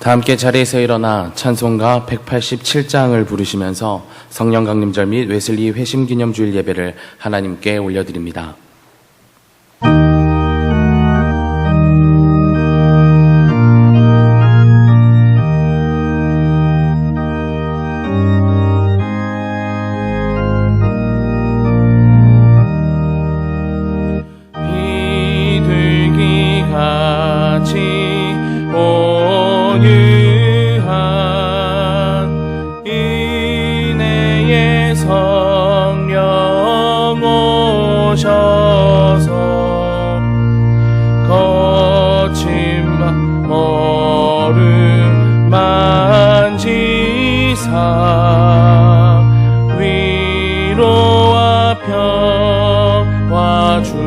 다 함께 자리에서 일어나 찬송가 187장을 부르시면서 성령 강림절 및 웨슬리 회심기념주일 예배를 하나님께 올려드립니다. 위로와 평화 주소서.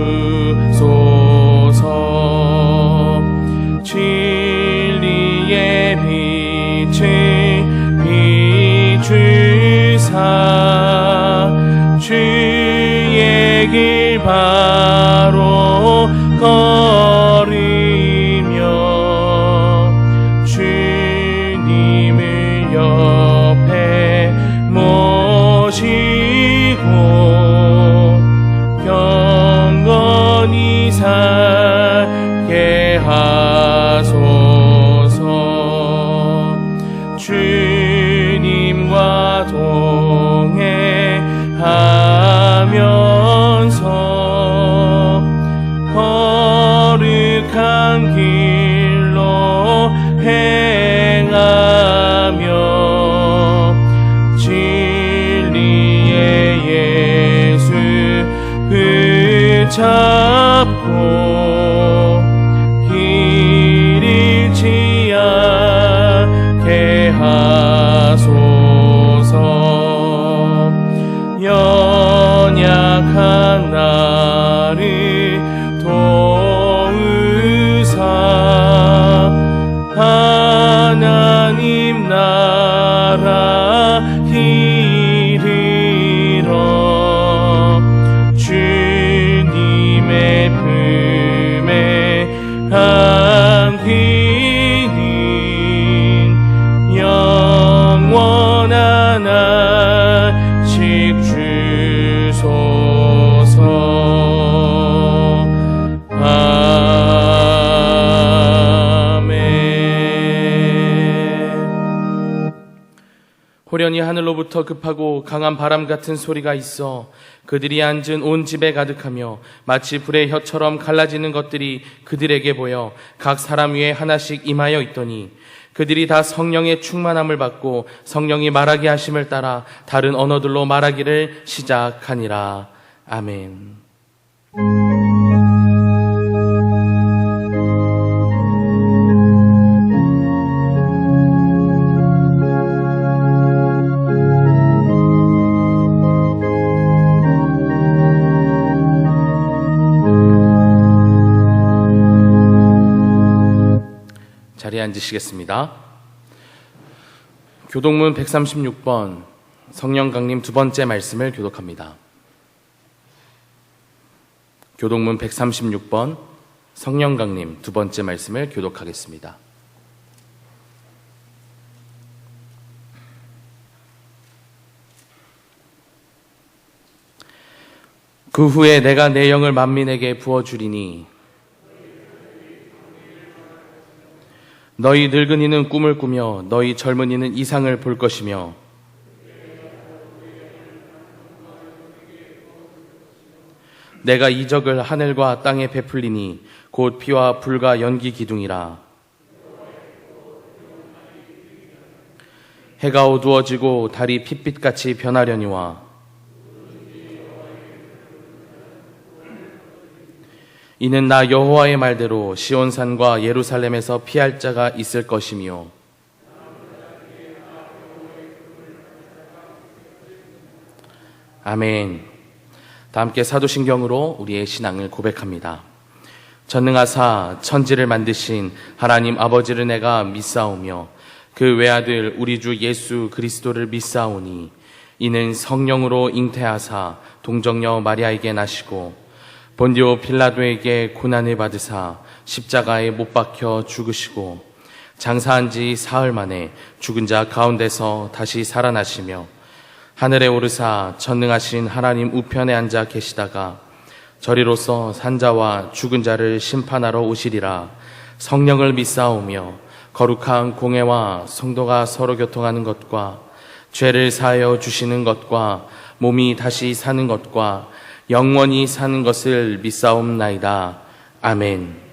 진리의 빛을 비추사 주의 길 바로 걸으며 주님을 옆에 모시고 경건히 살게 하소서. 주님과 동행하면서 거룩한 길로 행하며 진리의 예수 붙잡고 길 잃지 않게 하소서. 연약한 나를 도우사 하나님 나라 이르러 주님의 품에 안기는 영원한 안식 주소서. 호련히 하늘로부터 급하고 강한 바람 같은 소리가 있어 그들이 앉은 온 집에 가득하며 마치 불의 혀처럼 갈라지는 것들이 그들에게 보여 각 사람 위에 하나씩 임하여 있더니 그들이 다 성령의 충만함을 받고 성령이 말하게 하심을 따라 다른 언어들로 말하기를 시작하니라. 아멘. 자리에 앉으시겠습니다. 교독문 136번 성령 강림 두 번째 말씀을 교독합니다. 교독문 136번 성령 강림 두 번째 말씀을 교독하겠습니다. 그 후에 내가 내 영을 만민에게 부어주리니 너희 늙은이는 꿈을 꾸며 너희 젊은이는 이상을 볼 것이며 내가 이적을 하늘과 땅에 베풀리니 곧 피와 불과 연기 기둥이라. 해가 어두워지고 달이 핏빛같이 변하려니와 이는 나 여호와의 말대로 시온산과 예루살렘에서 피할 자가 있을 것이며 아멘. 다 함께 사도신경으로 우리의 신앙을 고백합니다. 전능하사 천지를 만드신 하나님 아버지를 내가 믿사오며 그 외아들 우리 주 예수 그리스도를 믿사오니 이는 성령으로 잉태하사 동정녀 마리아에게 나시고 본디오 빌라도에게 고난을 받으사 십자가에 못 박혀 죽으시고 장사한 지 사흘 만에 죽은 자 가운데서 다시 살아나시며 하늘에 오르사 전능하신 하나님 우편에 앉아 계시다가 저리로서 산자와 죽은 자를 심판하러 오시리라. 성령을 믿사오며 거룩한 공회와 성도가 서로 교통하는 것과 죄를 사하여 주시는 것과 몸이 다시 사는 것과 영원히 사는 것을 믿사옵나이다. 아멘.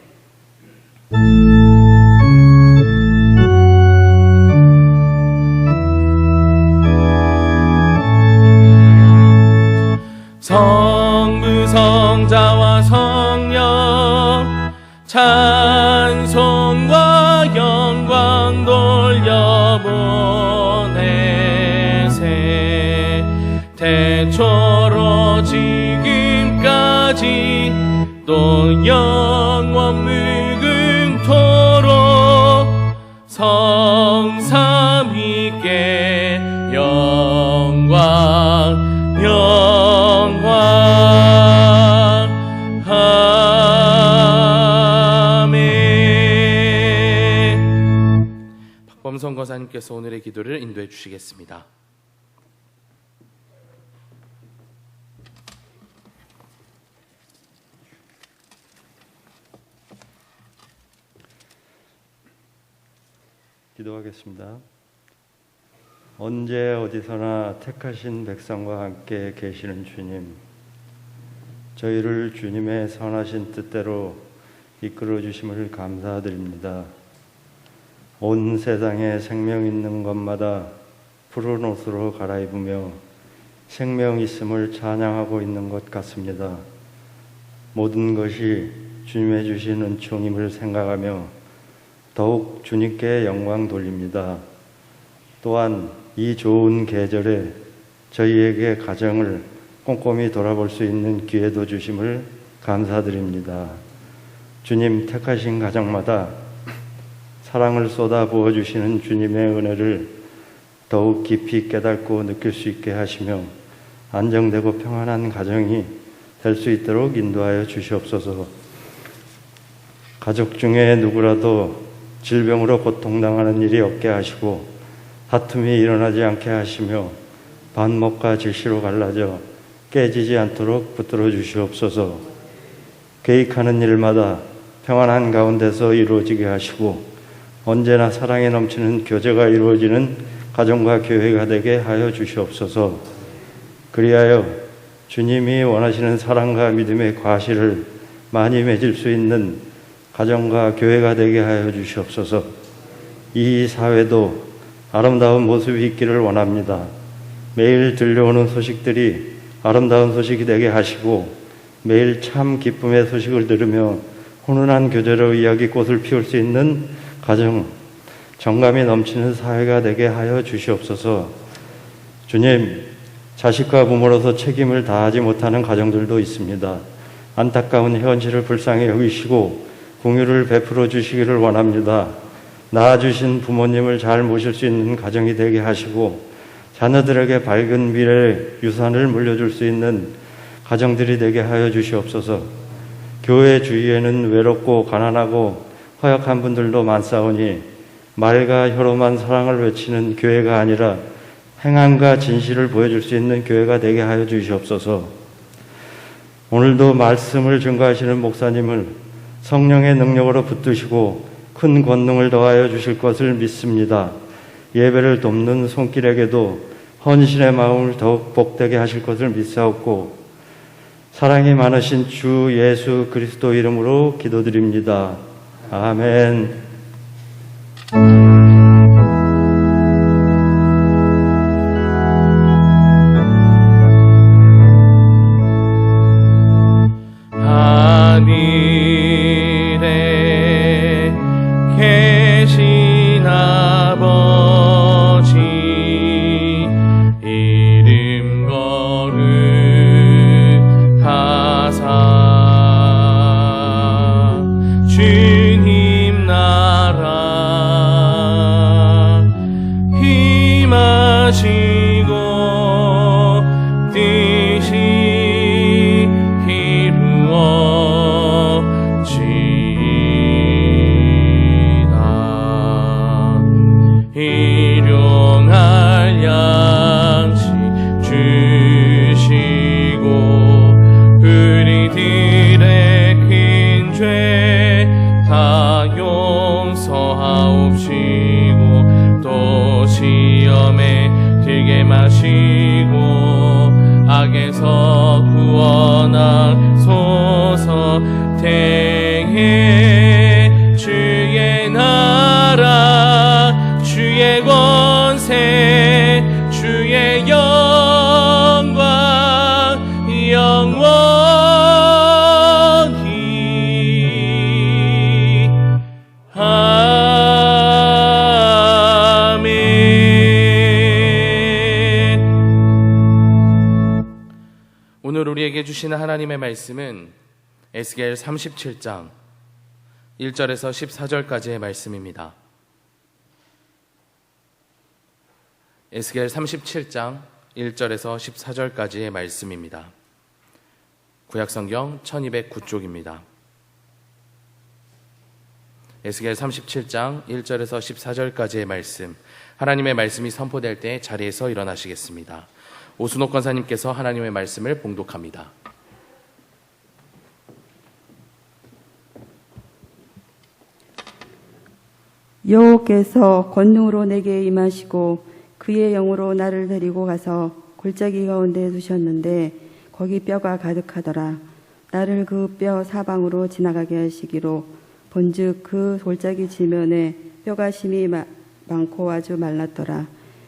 성부 성자와 성령 찬송과 영광 돌려보내세. 태초로 지금까지 또 영원 무궁토록 성삼위께 영광 아멘. 박범선 거사님께서 오늘의 기도를 인도해 주시겠습니다. 기도하겠습니다. 언제 어디서나 택하신 백성과 함께 계시는 주님, 저희를 주님의 선하신 뜻대로 이끌어 주심을 감사드립니다. 온 세상에 생명 있는 것마다 푸른 옷으로 갈아입으며 생명 있음을 찬양하고 있는 것 같습니다. 모든 것이 주님의 주신 은총임을 생각하며 더욱 주님께 영광 돌립니다. 또한 이 좋은 계절에 저희에게 가정을 꼼꼼히 돌아볼 수 있는 기회도 주심을 감사드립니다. 주님 택하신 가정마다 사랑을 쏟아 부어주시는 주님의 은혜를 더욱 깊이 깨닫고 느낄 수 있게 하시며 안정되고 평안한 가정이 될 수 있도록 인도하여 주시옵소서. 가족 중에 누구라도 질병으로 고통당하는 일이 없게 하시고 다툼이 일어나지 않게 하시며 반목과 질시로 갈라져 깨지지 않도록 붙들어 주시옵소서. 계획하는 일마다 평안한 가운데서 이루어지게 하시고 언제나 사랑에 넘치는 교제가 이루어지는 가정과 교회가 되게 하여 주시옵소서. 그리하여 주님이 원하시는 사랑과 믿음의 과실을 많이 맺을 수 있는 가정과 교회가 되게 하여 주시옵소서. 이 사회도 아름다운 모습이 있기를 원합니다. 매일 들려오는 소식들이 아름다운 소식이 되게 하시고 매일 참 기쁨의 소식을 들으며 훈훈한 교제로 이야기꽃을 피울 수 있는 가정, 정감이 넘치는 사회가 되게 하여 주시옵소서. 주님, 자식과 부모로서 책임을 다하지 못하는 가정들도 있습니다. 안타까운 현실을 불쌍히 여기시고 공유를 베풀어 주시기를 원합니다. 낳아주신 부모님을 잘 모실 수 있는 가정이 되게 하시고 자녀들에게 밝은 미래의 유산을 물려줄 수 있는 가정들이 되게 하여 주시옵소서. 교회 주위에는 외롭고 가난하고 허약한 분들도 많사오니 말과 혀로만 사랑을 외치는 교회가 아니라 행함과 진실을 보여줄 수 있는 교회가 되게 하여 주시옵소서. 오늘도 말씀을 증거하시는 목사님을 성령의 능력으로 붙드시고 큰 권능을 더하여 주실 것을 믿습니다. 예배를 돕는 손길에게도 헌신의 마음을 더욱 복되게 하실 것을 믿사옵고 사랑이 많으신 주 예수 그리스도 이름으로 기도드립니다. 아멘. 하늘에 계신 아버지 이름 거룩하사 주님 나라 임하시고 뜻이 이루어지이다. 악에서 구원하소서. 대해 주의 나라 주의 권세 주의 영광 영원히 아멘. 오늘 우리에게 주시는 하나님의 말씀은 에스겔 37장 1절에서 14절까지의 말씀입니다. 에스겔 37장 1절에서 14절까지의 말씀입니다. 구약성경 1209쪽입니다. 에스겔 37장 1절에서 14절까지의 말씀, 하나님의 말씀이 선포될 때 자리에서 일어나시겠습니다. 오순옥 권사님께서 하나님의 말씀을 봉독합니다. 여호와께서 권능으로 내게 임하시고 그의 영으로 나를 데리고 가서 골짜기 가운데 두셨는데 거기 뼈가 가득하더라. 나를 그 뼈 사방으로 지나가게 하시기로 본즉 그 골짜기 지면에 뼈가 심이 많고 아주 말랐더라.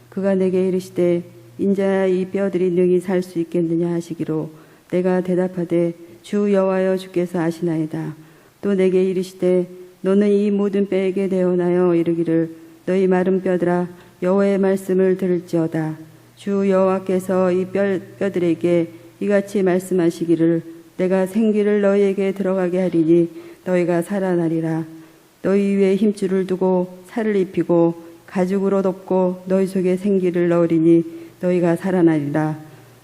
그가 내게 이르시되 인자야 이 뼈들이 능히 살 수 있겠느냐 하시기로 내가 대답하되 주 여호와여 주께서 아시나이다. 또 내게 이르시되 너는 이 모든 뼈에게 대언하여 이르기를 너희 마른 뼈들아 여호와의 말씀을 들을지어다. 주 여호와께서 이 뼈들에게 이같이 말씀하시기를 내가 생기를 너희에게 들어가게 하리니 너희가 살아나리라. 너희 위에 힘줄을 두고 살을 입히고 가죽으로 덮고 너희 속에 생기를 넣으리니 너희가 살아나리라.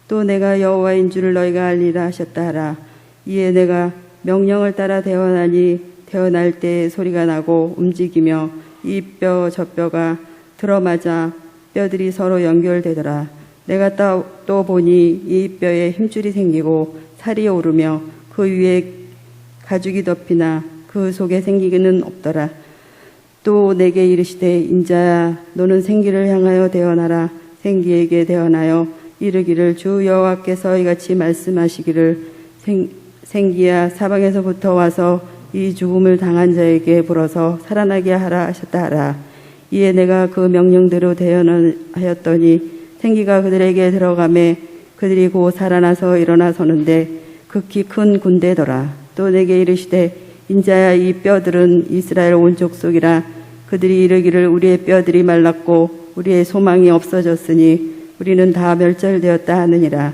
또 내가 여호와인 줄을 너희가 알리라 하셨다 하라. 이에 내가 명령을 따라 대언하니 태어날 때 소리가 나고 움직이며 이 뼈 저 뼈가 들어맞아 뼈들이 서로 연결되더라. 내가 또 보니 이 뼈에 힘줄이 생기고 살이 오르며 그 위에 가죽이 덮이나 그 속에 생기기는 없더라. 또 내게 이르시되 인자야 너는 생기를 향하여 대언하라. 생기에게 대언하여 이르기를 주 여호와께서 이같이 말씀하시기를 생기야 사방에서부터 와서 이 죽음을 당한 자에게 불어서 살아나게 하라 하셨다 하라. 이에 내가 그 명령대로 대언하였더니 생기가 그들에게 들어가매 그들이 곧 살아나서 일어나 서는데 극히 큰 군대더라. 또 내게 이르시되 인자야 이 뼈들은 이스라엘 온 족속이라. 그들이 이르기를 우리의 뼈들이 말랐고 우리의 소망이 없어졌으니 우리는 다 멸절되었다 하느니라.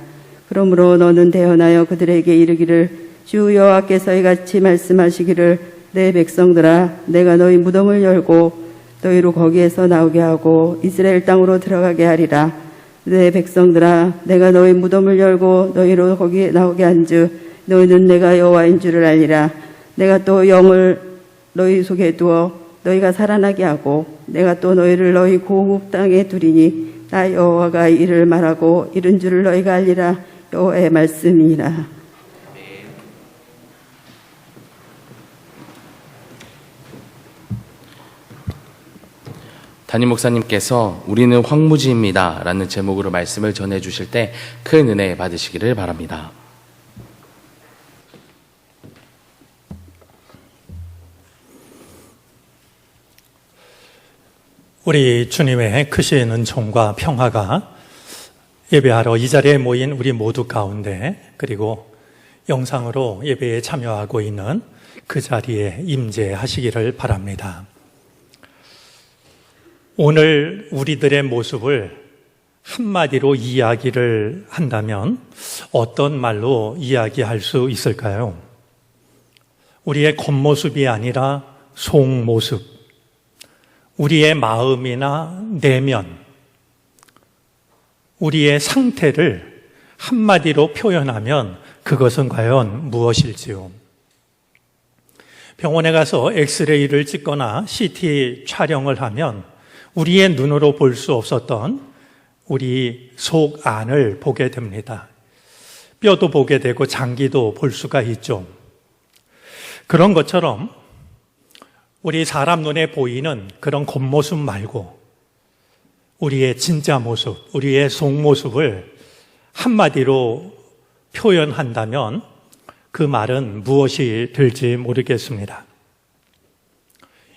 그러므로 너는 대언하여 그들에게 이르기를 주 여호와께서 이같이 말씀하시기를 내 백성들아 내가 너희 무덤을 열고 너희로 거기에서 나오게 하고 이스라엘 땅으로 들어가게 하리라. 내 백성들아 내가 너희 무덤을 열고 너희로 거기에 나오게 한즉 너희는 내가 여호와인 줄을 알리라. 내가 또 영을 너희 속에 두어 너희가 살아나게 하고 내가 또 너희를 너희 고국 땅에 두리니 나 여호와가 이를 말하고 이른 줄을 너희가 알리라. 여호와의 말씀이니라. 담임 목사님께서 우리는 황무지입니다 라는 제목으로 말씀을 전해주실 때 큰 은혜 받으시기를 바랍니다. 우리 주님의 크신 은총과 평화가 예배하러 이 자리에 모인 우리 모두 가운데 그리고 영상으로 예배에 참여하고 있는 그 자리에 임재하시기를 바랍니다. 오늘 우리들의 모습을 한마디로 이야기를 한다면 어떤 말로 이야기할 수 있을까요? 우리의 겉모습이 아니라 속모습, 우리의 마음이나 내면, 우리의 상태를 한마디로 표현하면 그것은 과연 무엇일지요? 병원에 가서 엑스레이를 찍거나 CT 촬영을 하면 우리의 눈으로 볼 수 없었던 우리 속 안을 보게 됩니다. 뼈도 보게 되고 장기도 볼 수가 있죠. 그런 것처럼 우리 사람 눈에 보이는 그런 겉모습 말고 우리의 진짜 모습, 우리의 속모습을 한마디로 표현한다면 그 말은 무엇이 될지 모르겠습니다.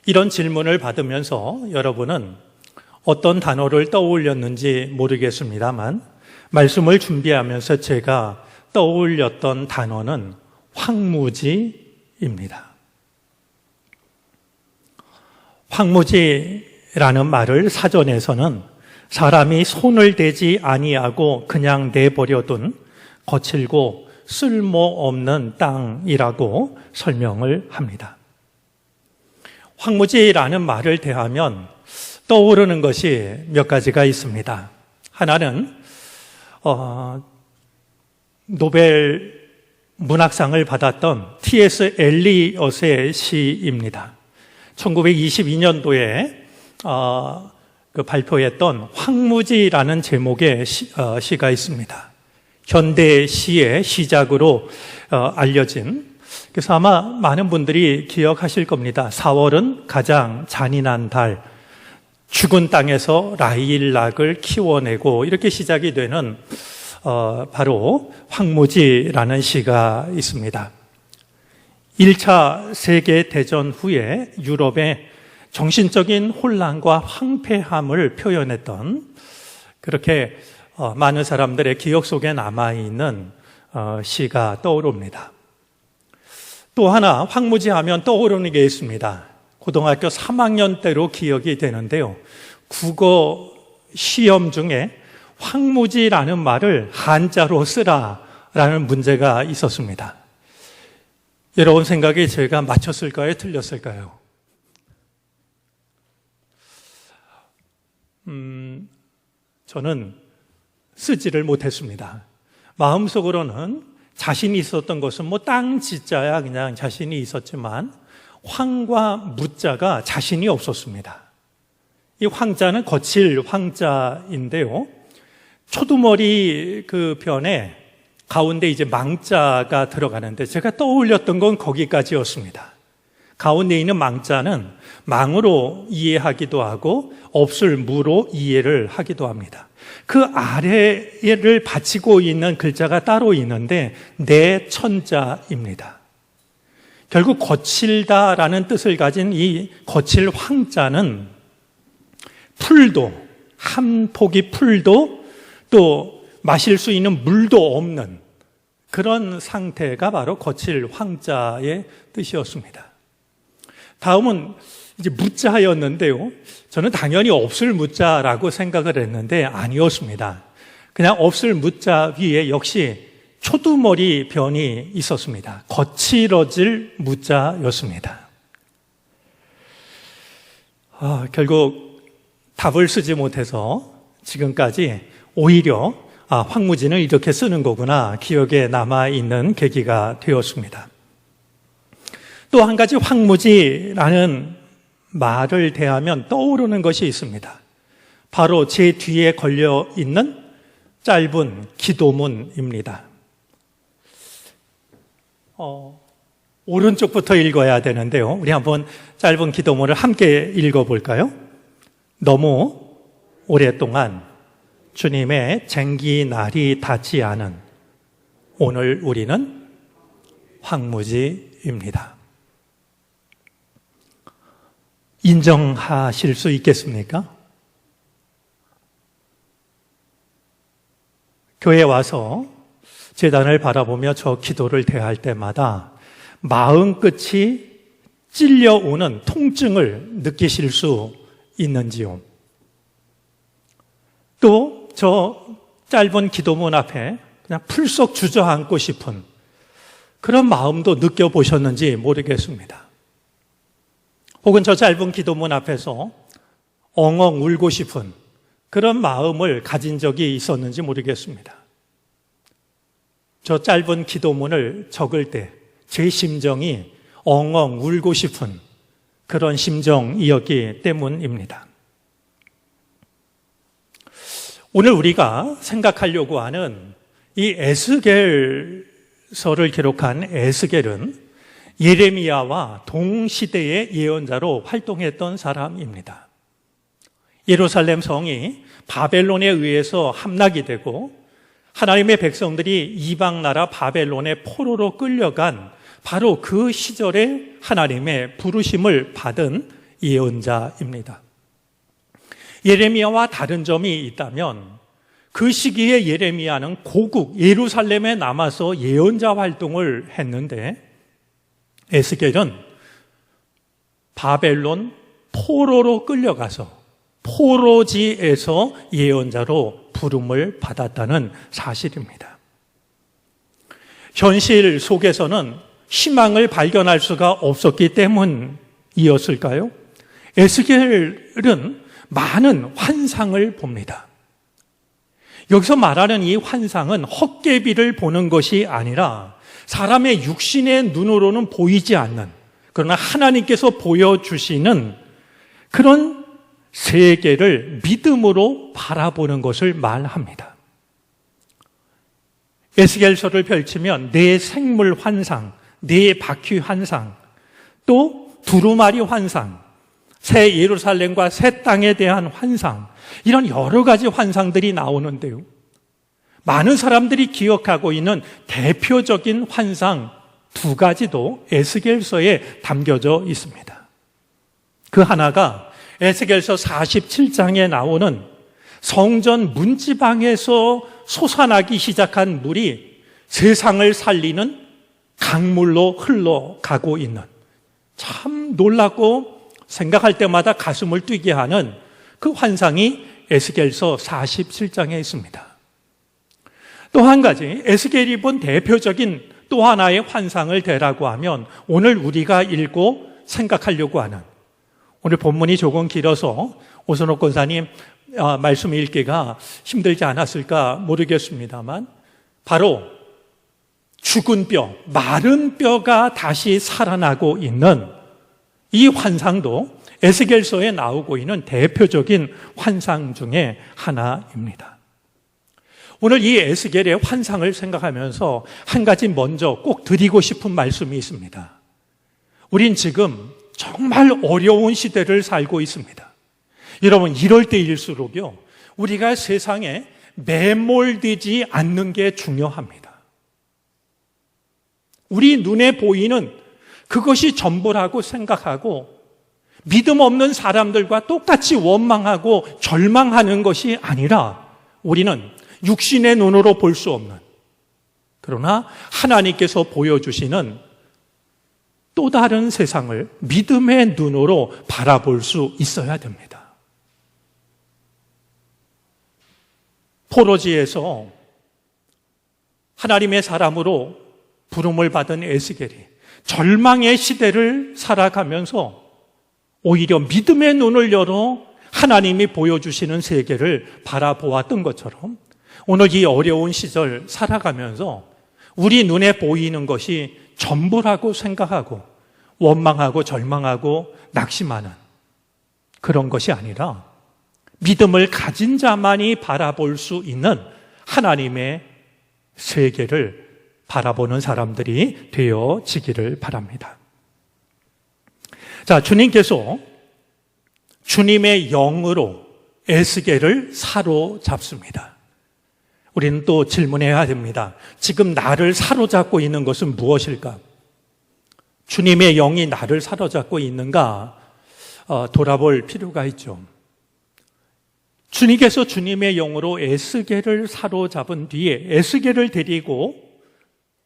이런 질문을 받으면서 여러분은 어떤 단어를 떠올렸는지 모르겠습니다만 말씀을 준비하면서 제가 떠올렸던 단어는 황무지입니다. 황무지라는 말을 사전에서는 사람이 손을 대지 아니하고 그냥 내버려둔 거칠고 쓸모없는 땅이라고 설명을 합니다. 황무지라는 말을 대하면 떠오르는 것이 몇 가지가 있습니다. 하나는 노벨 문학상을 받았던 T.S. 엘리엇의 시입니다. 1922년도에 발표했던 황무지라는 제목의 시가 있습니다. 현대 시의 시작으로 알려진, 그래서 아마 많은 분들이 기억하실 겁니다. 4월은 가장 잔인한 달, 죽은 땅에서 라일락을 키워내고, 이렇게 시작이 되는 바로 황무지라는 시가 있습니다. 1차 세계대전 후에 유럽의 정신적인 혼란과 황폐함을 표현했던, 그렇게 많은 사람들의 기억 속에 남아있는 시가 떠오릅니다. 또 하나 황무지하면 떠오르는 게 있습니다. 고등학교 3학년 때로 기억이 되는데요. 국어 시험 중에 황무지라는 말을 한자로 쓰라라는 문제가 있었습니다. 여러분 생각에 제가 맞췄을까요? 틀렸을까요? 저는 쓰지를 못했습니다. 마음속으로는 자신이 있었던 것은 뭐 땅 지자야 그냥 자신이 있었지만 황과 무자가 자신이 없었습니다. 이 황자는 거칠 황자인데요. 초두머리 그 변에 가운데 이제 망자가 들어가는데 제가 떠올렸던 건 거기까지였습니다. 가운데 있는 망자는 망으로 이해하기도 하고 없을 무로 이해를 하기도 합니다. 그 아래를 받치고 있는 글자가 따로 있는데 내천자입니다. 결국 거칠다라는 뜻을 가진 이 거칠 황자는 풀도, 한 포기 풀도 또 마실 수 있는 물도 없는 그런 상태가 바로 거칠 황자의 뜻이었습니다. 다음은 이제 무자였는데요. 저는 당연히 없을 무자라고 생각을 했는데 아니었습니다. 그냥 없을 무자 위에 역시 초두머리 변이 있었습니다. 거칠어질 무자였습니다. 결국 답을 쓰지 못해서 지금까지 오히려 황무지는 이렇게 쓰는 거구나 기억에 남아있는 계기가 되었습니다. 또 한 가지 황무지라는 말을 대하면 떠오르는 것이 있습니다. 바로 제 뒤에 걸려있는 짧은 기도문입니다. 오른쪽부터 읽어야 되는데요. 우리 한번 짧은 기도문을 함께 읽어볼까요? 너무 오랫동안 주님의 쟁기 날이 닿지 않은 오늘 우리는 황무지입니다. 인정하실 수 있겠습니까? 교회에 와서 제단을 바라보며 저 기도를 대할 때마다 마음 끝이 찔려오는 통증을 느끼실 수 있는지요? 또 저 짧은 기도문 앞에 그냥 풀썩 주저앉고 싶은 그런 마음도 느껴보셨는지 모르겠습니다. 혹은 저 짧은 기도문 앞에서 엉엉 울고 싶은 그런 마음을 가진 적이 있었는지 모르겠습니다. 저 짧은 기도문을 적을 때 제 심정이 엉엉 울고 싶은 그런 심정이었기 때문입니다. 오늘 우리가 생각하려고 하는 이 에스겔서를 기록한 에스겔은 예레미야와 동시대의 예언자로 활동했던 사람입니다. 예루살렘 성이 바벨론에 의해서 함락이 되고 하나님의 백성들이 이방 나라 바벨론의 포로로 끌려간 바로 그 시절에 하나님의 부르심을 받은 예언자입니다. 예레미야와 다른 점이 있다면 그 시기에 예레미야는 고국 예루살렘에 남아서 예언자 활동을 했는데 에스겔은 바벨론 포로로 끌려가서 포로지에서 예언자로 부름을 받았다는 사실입니다. 현실 속에서는 희망을 발견할 수가 없었기 때문이었을까요? 에스겔은 많은 환상을 봅니다. 여기서 말하는 이 환상은 헛개비를 보는 것이 아니라 사람의 육신의 눈으로는 보이지 않는, 그러나 하나님께서 보여주시는 그런 세계를 믿음으로 바라보는 것을 말합니다. 에스겔서를 펼치면 네 생물 환상, 네 바퀴 환상, 또 두루마리 환상, 새 예루살렘과 새 땅에 대한 환상, 이런 여러 가지 환상들이 나오는데요. 많은 사람들이 기억하고 있는 대표적인 환상 두 가지도 에스겔서에 담겨져 있습니다. 그 하나가 에스겔서 47장에 나오는 성전 문지방에서 솟아나기 시작한 물이 세상을 살리는 강물로 흘러가고 있는, 참 놀랍고 생각할 때마다 가슴을 뛰게 하는 그 환상이 에스겔서 47장에 있습니다. 또 한 가지 에스겔이 본 대표적인 또 하나의 환상을 대라고 하면 오늘 우리가 읽고 생각하려고 하는, 오늘 본문이 조금 길어서 오선옥 권사님 말씀 읽기가 힘들지 않았을까 모르겠습니다만 바로 죽은 뼈, 마른 뼈가 다시 살아나고 있는 이 환상도 에스겔서에 나오고 있는 대표적인 환상 중에 하나입니다. 오늘 이 에스겔의 환상을 생각하면서 한 가지 먼저 꼭 드리고 싶은 말씀이 있습니다. 우린 지금 정말 어려운 시대를 살고 있습니다. 여러분, 이럴 때일수록요, 우리가 세상에 매몰되지 않는 게 중요합니다. 우리 눈에 보이는 그것이 전부라고 생각하고 믿음 없는 사람들과 똑같이 원망하고 절망하는 것이 아니라 우리는 육신의 눈으로 볼 수 없는, 그러나 하나님께서 보여주시는 또 다른 세상을 믿음의 눈으로 바라볼 수 있어야 됩니다. 포로지에서 하나님의 사람으로 부름을 받은 에스겔이 절망의 시대를 살아가면서 오히려 믿음의 눈을 열어 하나님이 보여주시는 세계를 바라보았던 것처럼 오늘 이 어려운 시절 살아가면서 우리 눈에 보이는 것이 전부라고 생각하고 원망하고 절망하고 낙심하는 그런 것이 아니라 믿음을 가진 자만이 바라볼 수 있는 하나님의 세계를 바라보는 사람들이 되어지기를 바랍니다. 자, 주님께서 주님의 영으로 에스겔을 사로잡습니다. 우리는 또 질문해야 됩니다. 지금 나를 사로잡고 있는 것은 무엇일까? 주님의 영이 나를 사로잡고 있는가? 돌아볼 필요가 있죠. 주님께서 주님의 영으로 에스겔을 사로잡은 뒤에 에스겔을 데리고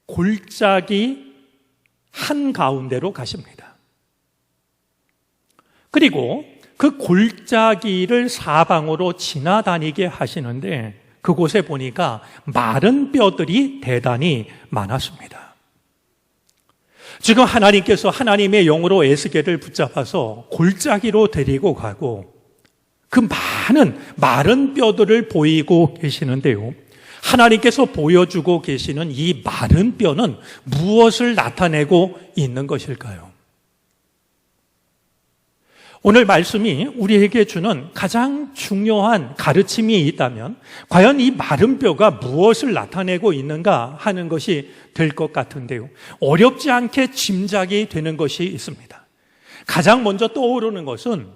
골짜기 한가운데로 가십니다. 그리고 그 골짜기를 사방으로 지나다니게 하시는데 그곳에 보니까 마른 뼈들이 대단히 많았습니다. 지금 하나님께서 하나님의 영으로 에스겔을 붙잡아서 골짜기로 데리고 가고 그 많은 마른 뼈들을 보이고 계시는데요. 하나님께서 보여주고 계시는 이 마른 뼈는 무엇을 나타내고 있는 것일까요? 오늘 말씀이 우리에게 주는 가장 중요한 가르침이 있다면 과연 이 마른 뼈가 무엇을 나타내고 있는가 하는 것이 될 것 같은데요. 어렵지 않게 짐작이 되는 것이 있습니다. 가장 먼저 떠오르는 것은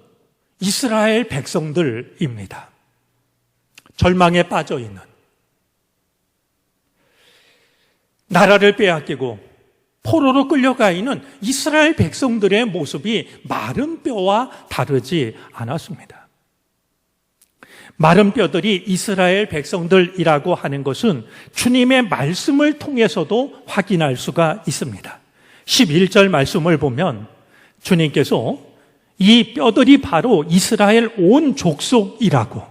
이스라엘 백성들입니다. 절망에 빠져 있는, 나라를 빼앗기고 포로로 끌려가 있는 이스라엘 백성들의 모습이 마른 뼈와 다르지 않았습니다. 마른 뼈들이 이스라엘 백성들이라고 하는 것은 주님의 말씀을 통해서도 확인할 수가 있습니다. 11절 말씀을 보면 주님께서 이 뼈들이 바로 이스라엘 온 족속이라고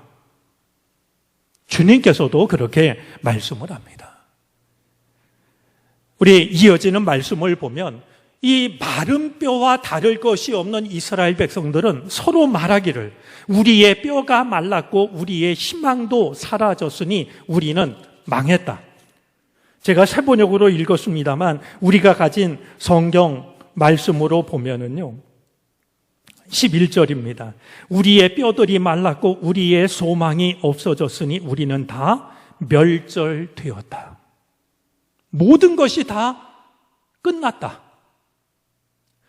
주님께서도 그렇게 말씀을 합니다. 우리 이어지는 말씀을 보면 이 마른 뼈와 다를 것이 없는 이스라엘 백성들은 서로 말하기를 우리의 뼈가 말랐고 우리의 희망도 사라졌으니 우리는 망했다. 제가 세번역으로 읽었습니다만 우리가 가진 성경 말씀으로 보면은요, 11절입니다. 우리의 뼈들이 말랐고 우리의 소망이 없어졌으니 우리는 다 멸절되었다. 모든 것이 다 끝났다.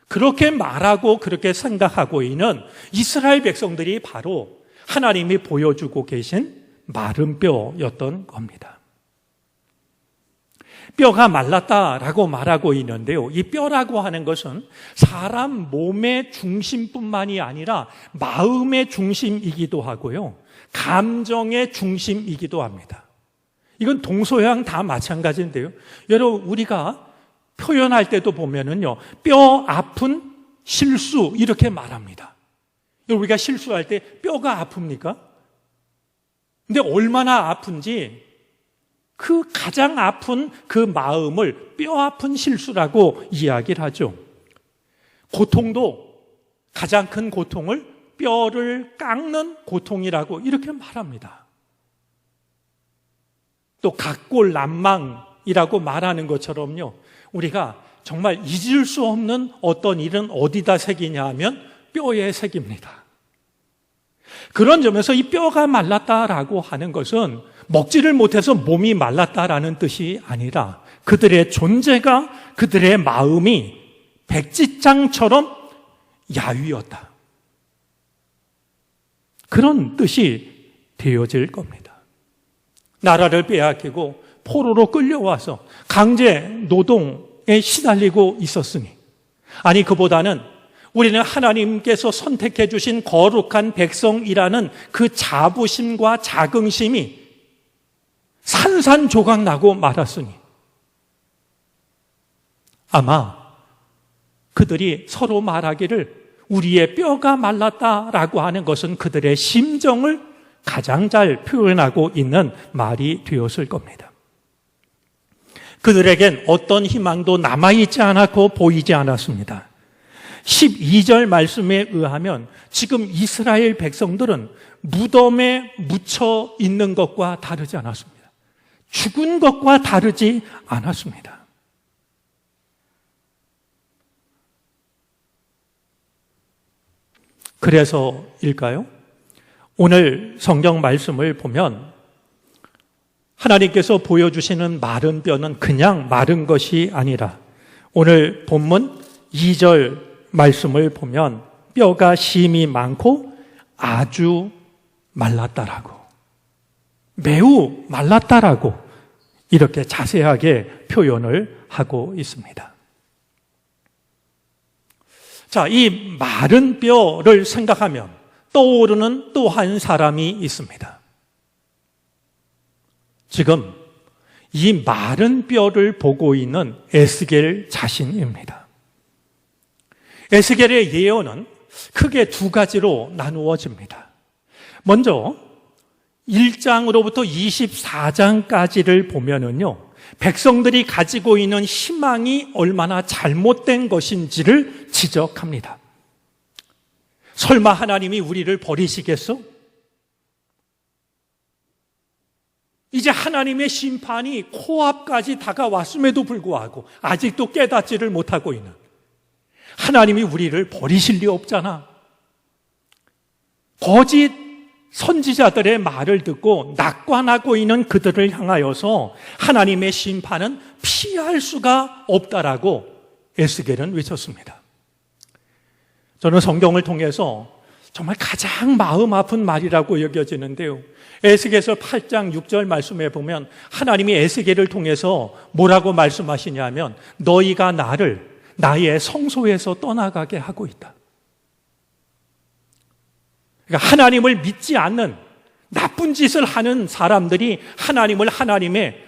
그렇게 말하고 그렇게 생각하고 있는 이스라엘 백성들이 바로 하나님이 보여주고 계신 마른 뼈였던 겁니다. 뼈가 말랐다라고 말하고 있는데요, 이 뼈라고 하는 것은 사람 몸의 중심뿐만이 아니라 마음의 중심이기도 하고요, 감정의 중심이기도 합니다. 이건 동서양 다 마찬가지인데요, 여러분 우리가 표현할 때도 보면은요, 뼈 아픈 실수 이렇게 말합니다. 여러분 우리가 실수할 때 뼈가 아픕니까? 근데 얼마나 아픈지 그 가장 아픈 그 마음을 뼈 아픈 실수라고 이야기를 하죠. 고통도 가장 큰 고통을 뼈를 깎는 고통이라고 이렇게 말합니다. 또 각골난망이라고 말하는 것처럼요, 우리가 정말 잊을 수 없는 어떤 일은 어디다 새기냐 하면 뼈에 새깁니다. 그런 점에서 이 뼈가 말랐다라고 하는 것은 먹지를 못해서 몸이 말랐다라는 뜻이 아니라 그들의 존재가, 그들의 마음이 백지장처럼 야위었다, 그런 뜻이 되어질 겁니다. 나라를 빼앗기고 포로로 끌려와서 강제 노동에 시달리고 있었으니, 아니 그보다는 우리는 하나님께서 선택해 주신 거룩한 백성이라는 그 자부심과 자긍심이 산산조각 나고 말았으니 아마 그들이 서로 말하기를 우리의 뼈가 말랐다라고 하는 것은 그들의 심정을 가장 잘 표현하고 있는 말이 되었을 겁니다. 그들에겐 어떤 희망도 남아있지 않았고 보이지 않았습니다. 12절 말씀에 의하면 지금 이스라엘 백성들은 무덤에 묻혀 있는 것과 다르지 않았습니다. 죽은 것과 다르지 않았습니다. 그래서일까요? 오늘 성경 말씀을 보면 하나님께서 보여주시는 마른 뼈는 그냥 마른 것이 아니라 오늘 본문 2절 말씀을 보면 뼈가 심이 많고 아주 말랐다라고, 매우 말랐다라고 이렇게 자세하게 표현을 하고 있습니다. 자, 이 마른 뼈를 생각하면 떠오르는 또 한 사람이 있습니다. 지금 이 마른 뼈를 보고 있는 에스겔 자신입니다. 에스겔의 예언은 크게 두 가지로 나누어집니다. 먼저 1장으로부터 24장까지를 보면은요, 백성들이 가지고 있는 희망이 얼마나 잘못된 것인지를 지적합니다. 설마 하나님이 우리를 버리시겠어? 이제 하나님의 심판이 코앞까지 다가왔음에도 불구하고 아직도 깨닫지를 못하고 있는, 하나님이 우리를 버리실 리 없잖아. 거짓 선지자들의 말을 듣고 낙관하고 있는 그들을 향하여서 하나님의 심판은 피할 수가 없다라고 에스겔은 외쳤습니다. 저는 성경을 통해서 정말 가장 마음 아픈 말이라고 여겨지는데요. 에스겔서 8장 6절 말씀에 보면 하나님이 에스겔을 통해서 뭐라고 말씀하시냐면 너희가 나를 나의 성소에서 떠나가게 하고 있다. 그러니까 하나님을 믿지 않는 나쁜 짓을 하는 사람들이 하나님을 하나님의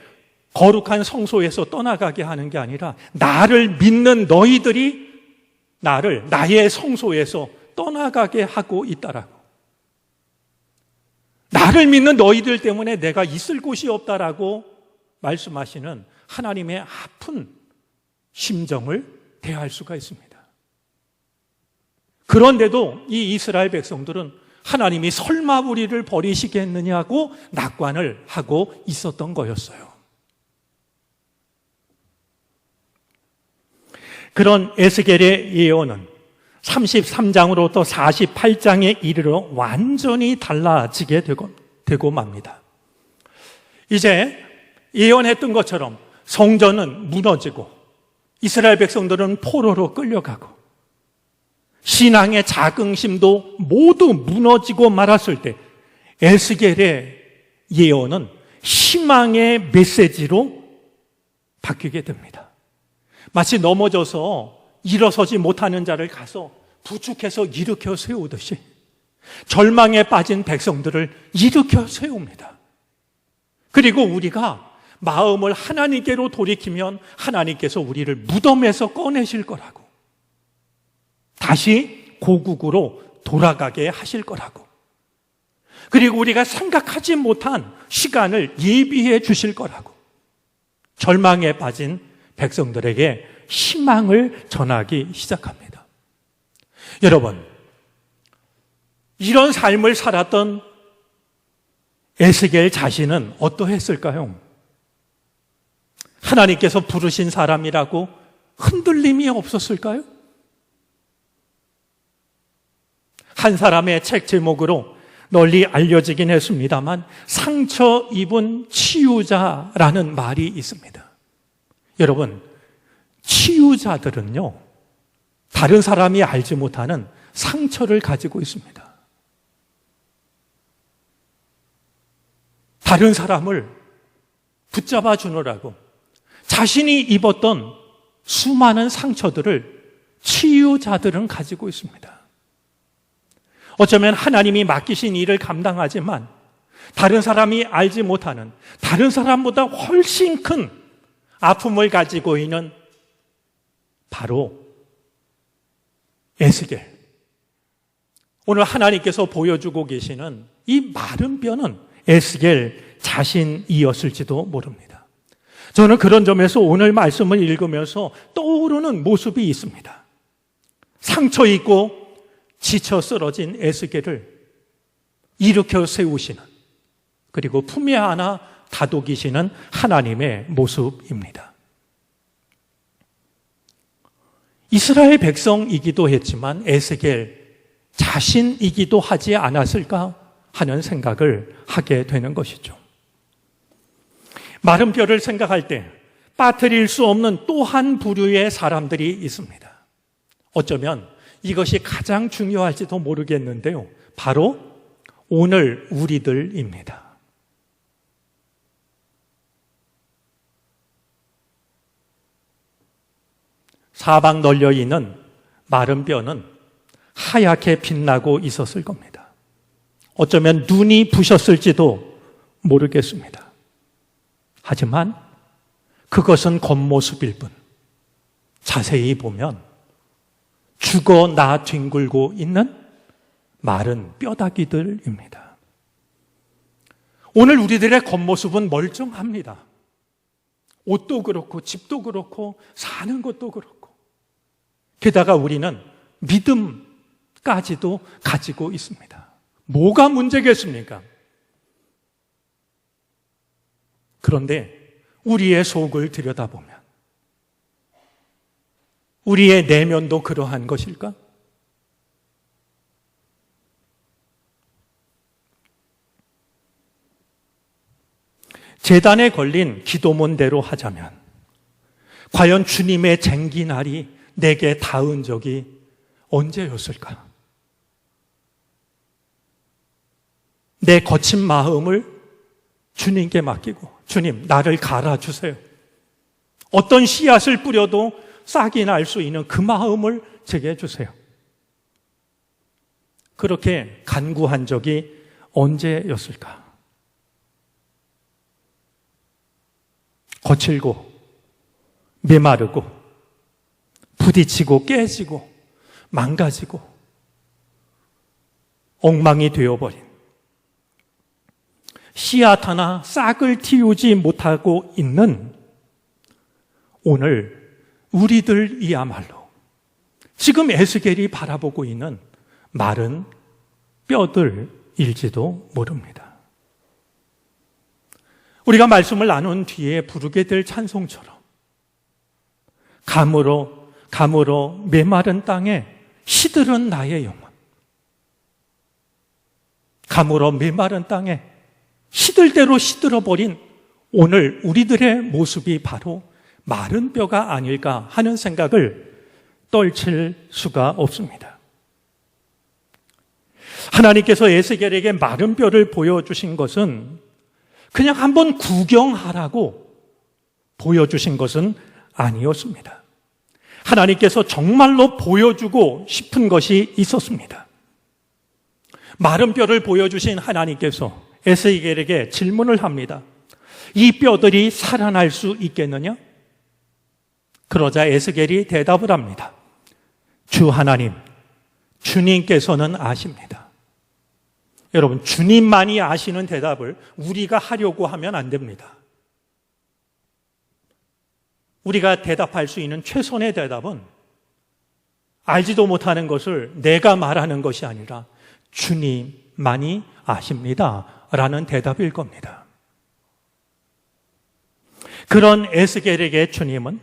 거룩한 성소에서 떠나가게 하는 게 아니라 나를 믿는 너희들이 나를 나의 성소에서 떠나가게 하고 있다라고. 나를 믿는 너희들 때문에 내가 있을 곳이 없다라고 말씀하시는 하나님의 아픈 심정을 대할 수가 있습니다. 그런데도 이 이스라엘 백성들은 하나님이 설마 우리를 버리시겠느냐고 낙관을 하고 있었던 거였어요. 그런 에스겔의 예언은 33장으로부터 48장에 이르러 완전히 달라지게 되고 맙니다. 이제 예언했던 것처럼 성전은 무너지고 이스라엘 백성들은 포로로 끌려가고 신앙의 자긍심도 모두 무너지고 말았을 때 에스겔의 예언은 희망의 메시지로 바뀌게 됩니다. 마치 넘어져서 일어서지 못하는 자를 가서 부축해서 일으켜 세우듯이 절망에 빠진 백성들을 일으켜 세웁니다. 그리고 우리가 마음을 하나님께로 돌이키면 하나님께서 우리를 무덤에서 꺼내실 거라고, 다시 고국으로 돌아가게 하실 거라고, 그리고 우리가 생각하지 못한 시간을 예비해 주실 거라고, 절망에 빠진 백성들에게 희망을 전하기 시작합니다. 여러분, 이런 삶을 살았던 에스겔 자신은 어떠했을까요? 하나님께서 부르신 사람이라고 흔들림이 없었을까요? 한 사람의 책 제목으로 널리 알려지긴 했습니다만 상처 입은 치유자라는 말이 있습니다. 여러분, 치유자들은요, 다른 사람이 알지 못하는 상처를 가지고 있습니다. 다른 사람을 붙잡아 주느라고 자신이 입었던 수많은 상처들을 치유자들은 가지고 있습니다. 어쩌면 하나님이 맡기신 일을 감당하지만 다른 사람이 알지 못하는, 다른 사람보다 훨씬 큰 아픔을 가지고 있는 바로 에스겔. 오늘 하나님께서 보여주고 계시는 이 마른 뼈는 에스겔 자신이었을지도 모릅니다. 저는 그런 점에서 오늘 말씀을 읽으면서 떠오르는 모습이 있습니다. 상처 있고 지쳐 쓰러진 에스겔을 일으켜 세우시는, 그리고 품에 안아 다독이시는 하나님의 모습입니다. 이스라엘 백성이기도 했지만 에스겔 자신이기도 하지 않았을까 하는 생각을 하게 되는 것이죠. 마른 뼈를 생각할 때 빠뜨릴 수 없는 또 한 부류의 사람들이 있습니다. 어쩌면 이것이 가장 중요할지도 모르겠는데요. 바로 오늘 우리들입니다. 사방 널려 있는 마른 뼈는 하얗게 빛나고 있었을 겁니다. 어쩌면 눈이 부셨을지도 모르겠습니다. 하지만 그것은 겉모습일 뿐, 자세히 보면 죽어 나 뒹굴고 있는 마른 뼈다귀들입니다. 오늘 우리들의 겉모습은 멀쩡합니다. 옷도 그렇고 집도 그렇고 사는 것도 그렇고, 게다가 우리는 믿음까지도 가지고 있습니다. 뭐가 문제겠습니까? 그런데 우리의 속을 들여다보면 우리의 내면도 그러한 것일까? 제단에 걸린 기도문대로 하자면 과연 주님의 쟁기날이 내게 닿은 적이 언제였을까? 내 거친 마음을 주님께 맡기고, 주님, 나를 갈아주세요. 어떤 씨앗을 뿌려도 싹이 날 수 있는 그 마음을 제게 주세요. 그렇게 간구한 적이 언제였을까? 거칠고 메마르고 부딪히고 깨지고 망가지고 엉망이 되어버린, 씨앗 하나 싹을 틔우지 못하고 있는 오늘 우리들이야말로 지금 에스겔이 바라보고 있는 마른 뼈들일지도 모릅니다. 우리가 말씀을 나눈 뒤에 부르게 될 찬송처럼 감으로 메마른 땅에 시들은 나의 영혼, 감으로 메마른 땅에 시들대로 시들어버린 오늘 우리들의 모습이 바로 마른 뼈가 아닐까 하는 생각을 떨칠 수가 없습니다. 하나님께서 에스겔에게 마른 뼈를 보여주신 것은 그냥 한번 구경하라고 보여주신 것은 아니었습니다. 하나님께서 정말로 보여주고 싶은 것이 있었습니다. 마른 뼈를 보여주신 하나님께서 에스겔에게 질문을 합니다. 이 뼈들이 살아날 수 있겠느냐? 그러자 에스겔이 대답을 합니다. 주 하나님, 주님께서는 아십니다. 여러분, 주님만이 아시는 대답을 우리가 하려고 하면 안 됩니다. 우리가 대답할 수 있는 최선의 대답은 알지도 못하는 것을 내가 말하는 것이 아니라 주님만이 아십니다 라는 대답일 겁니다. 그런 에스겔에게 주님은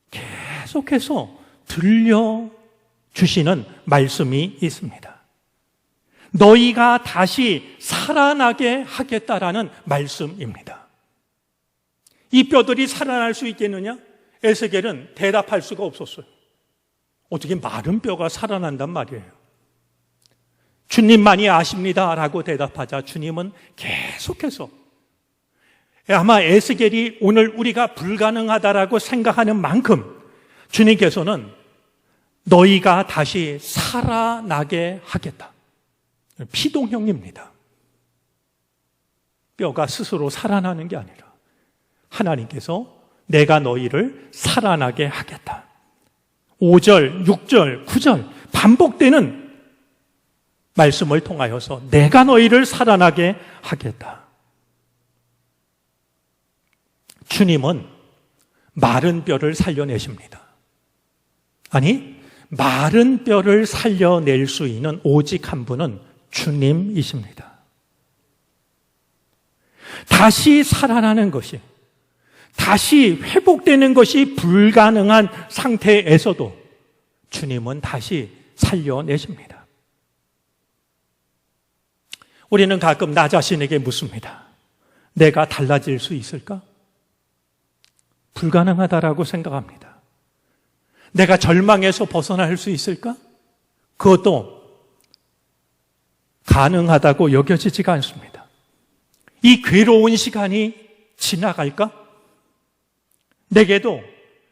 계속해서 들려주시는 말씀이 있습니다. 너희가 다시 살아나게 하겠다라는 말씀입니다. 이 뼈들이 살아날 수 있겠느냐? 에스겔은 대답할 수가 없었어요. 어떻게 마른 뼈가 살아난단 말이에요. 주님만이 아십니다라고 대답하자 주님은 계속해서, 아마 에스겔이 오늘 우리가 불가능하다라고 생각하는 만큼 주님께서는 너희가 다시 살아나게 하겠다. 피동형입니다. 뼈가 스스로 살아나는 게 아니라 하나님께서 내가 너희를 살아나게 하겠다. 5절, 6절, 9절 반복되는 말씀을 통하여서 내가 너희를 살아나게 하겠다. 주님은 마른 뼈를 살려내십니다. 아니, 마른 뼈를 살려낼 수 있는 오직 한 분은 주님이십니다. 다시 살아나는 것이, 다시 회복되는 것이 불가능한 상태에서도 주님은 다시 살려내십니다. 우리는 가끔 나 자신에게 묻습니다. 내가 달라질 수 있을까? 불가능하다라고 생각합니다. 내가 절망에서 벗어날 수 있을까? 그것도 가능하다고 여겨지지가 않습니다. 이 괴로운 시간이 지나갈까? 내게도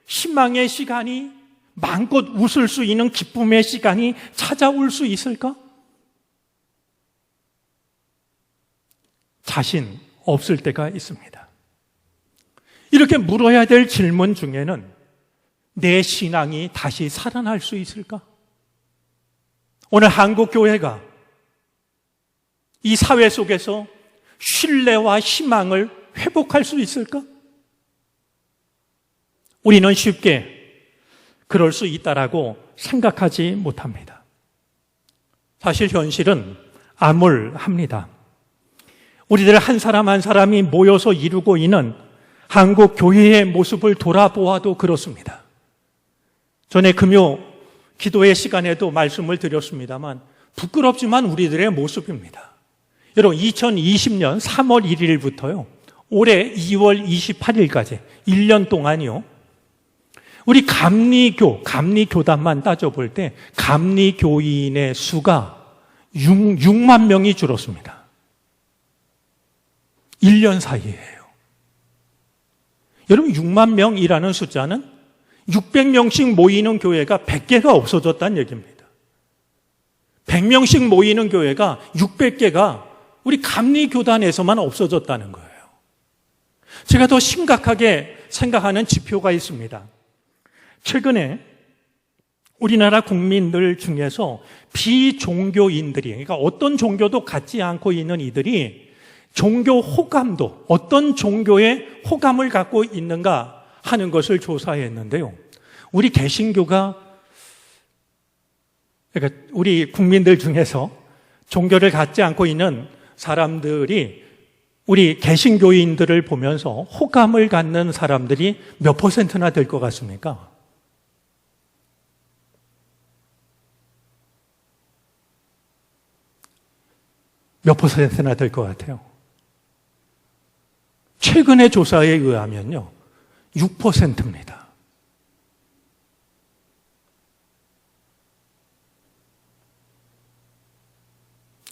희망의 시간이, 마음껏 웃을 수 있는 기쁨의 시간이 찾아올 수 있을까? 자신 없을 때가 있습니다. 이렇게 물어야 될 질문 중에는 내 신앙이 다시 살아날 수 있을까? 오늘 한국 교회가 이 사회 속에서 신뢰와 희망을 회복할 수 있을까? 우리는 쉽게 그럴 수 있다라고 생각하지 못합니다. 사실 현실은 암울합니다. 우리들 한 사람 한 사람이 모여서 이루고 있는 한국 교회의 모습을 돌아보아도 그렇습니다. 전에 금요 기도의 시간에도 말씀을 드렸습니다만 부끄럽지만 우리들의 모습입니다. 여러분, 2020년 3월 1일부터요 올해 2월 28일까지 1년 동안이요, 우리 감리교단만 따져볼 때 감리교인의 수가 6만 명이 줄었습니다. 1년 사이에요. 여러분 6만 명이라는 숫자는 600명씩 모이는 교회가 100개가 없어졌다는 얘기입니다. 100명씩 모이는 교회가 600개가 우리 감리교단에서만 없어졌다는 거예요. 제가 더 심각하게 생각하는 지표가 있습니다. 최근에 우리나라 국민들 중에서 비종교인들이, 그러니까 어떤 종교도 갖지 않고 있는 이들이 종교 호감도, 어떤 종교에 호감을 갖고 있는가 하는 것을 조사했는데요. 우리 개신교가, 그러니까 우리 국민들 중에서 종교를 갖지 않고 있는 사람들이 우리 개신교인들을 보면서 호감을 갖는 사람들이 몇 %나 될 것 같습니까? 몇 %나 될 것 같아요? 최근의 조사에 의하면요, 6%입니다.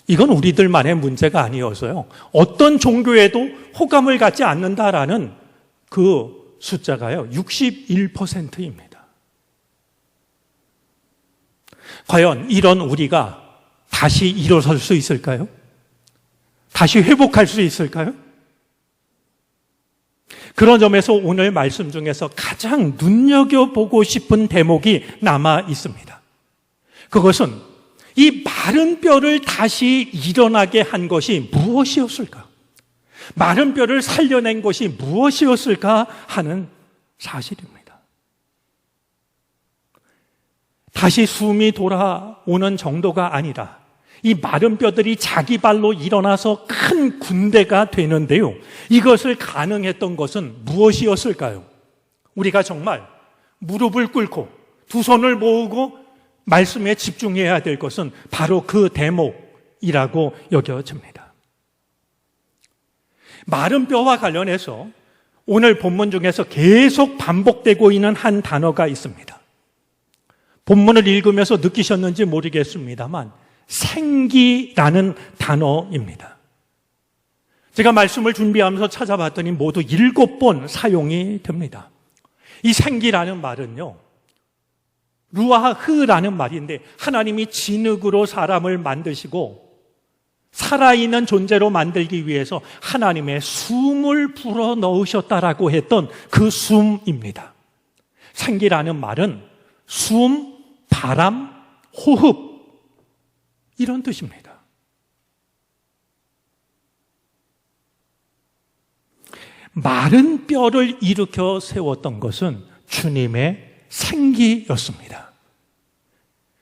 이건 우리들만의 문제가 아니어서요, 어떤 종교에도 호감을 갖지 않는다라는 그 숫자가요, 61%입니다. 과연 이런 우리가 다시 일어설 수 있을까요? 다시 회복할 수 있을까요? 그런 점에서 오늘 말씀 중에서 가장 눈여겨보고 싶은 대목이 남아 있습니다. 그것은 이 마른 뼈를 다시 일어나게 한 것이 무엇이었을까? 마른 뼈를 살려낸 것이 무엇이었을까 하는 사실입니다. 다시 숨이 돌아오는 정도가 아니라 이 마른 뼈들이 자기 발로 일어나서 큰 군대가 되는데요. 이것을 가능했던 것은 무엇이었을까요? 우리가 정말 무릎을 꿇고 두 손을 모으고 말씀에 집중해야 될 것은 바로 그 대목이라고 여겨집니다. 마른 뼈와 관련해서 오늘 본문 중에서 계속 반복되고 있는 한 단어가 있습니다. 본문을 읽으면서 느끼셨는지 모르겠습니다만 생기라는 단어입니다. 제가 말씀을 준비하면서 찾아봤더니 모두 7번 사용이 됩니다. 이 생기라는 말은요, 루아흐라는 말인데 하나님이 진흙으로 사람을 만드시고 살아있는 존재로 만들기 위해서 하나님의 숨을 불어 넣으셨다라고 했던 그 숨입니다. 생기라는 말은 숨, 바람, 호흡 이런 뜻입니다. 마른 뼈를 일으켜 세웠던 것은 주님의 생기였습니다.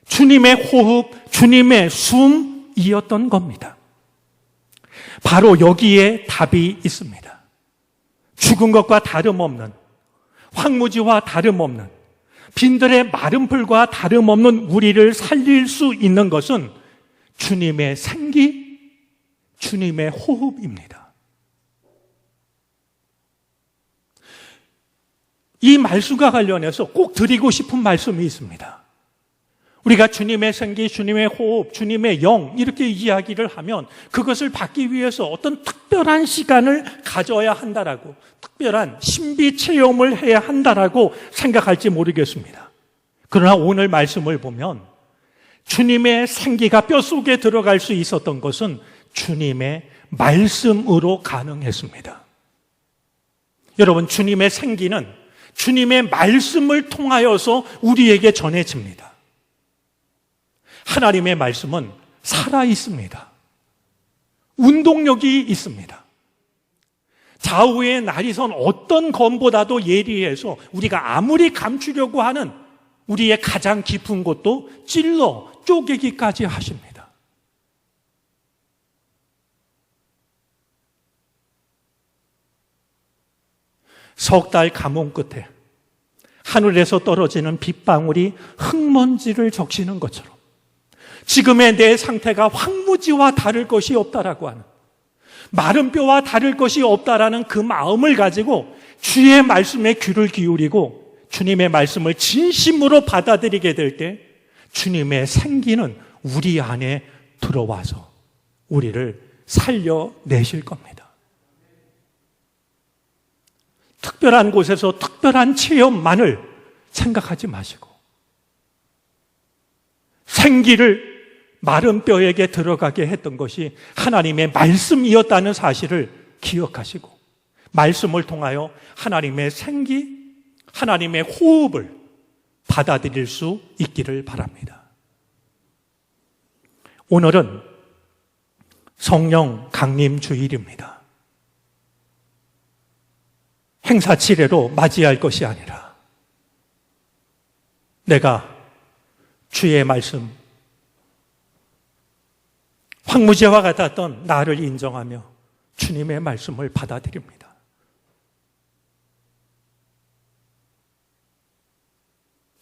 주님의 호흡, 주님의 숨이었던 겁니다. 바로 여기에 답이 있습니다. 죽은 것과 다름없는, 황무지와 다름없는, 빈들의 마른 풀과 다름없는 우리를 살릴 수 있는 것은 주님의 생기, 주님의 호흡입니다. 이 말씀과 관련해서 꼭 드리고 싶은 말씀이 있습니다. 우리가 주님의 생기, 주님의 호흡, 주님의 영 이렇게 이야기를 하면 그것을 받기 위해서 어떤 특별한 시간을 가져야 한다라고, 특별한 신비 체험을 해야 한다라고 생각할지 모르겠습니다. 그러나 오늘 말씀을 보면 주님의 생기가 뼛속에 들어갈 수 있었던 것은 주님의 말씀으로 가능했습니다. 여러분, 주님의 생기는 주님의 말씀을 통하여서 우리에게 전해집니다. 하나님의 말씀은 살아 있습니다. 운동력이 있습니다. 좌우의 날이선 어떤 검보다도 예리해서 우리가 아무리 감추려고 하는 우리의 가장 깊은 곳도 찔러 쪼개기까지 하십니다. 석 달 가뭄 끝에 하늘에서 떨어지는 빗방울이 흙먼지를 적시는 것처럼 지금의 내 상태가 황무지와 다를 것이 없다라고 하는, 마른 뼈와 다를 것이 없다라는 그 마음을 가지고 주의 말씀에 귀를 기울이고 주님의 말씀을 진심으로 받아들이게 될 때 주님의 생기는 우리 안에 들어와서 우리를 살려내실 겁니다. 특별한 곳에서 특별한 체험만을 생각하지 마시고 생기를 마른 뼈에게 들어가게 했던 것이 하나님의 말씀이었다는 사실을 기억하시고 말씀을 통하여 하나님의 생기, 하나님의 호흡을 받아들일 수 있기를 바랍니다. 오늘은 성령 강림 주일입니다. 행사치레로 맞이할 것이 아니라 내가 주의 말씀, 황무지와 같았던 나를 인정하며 주님의 말씀을 받아들입니다.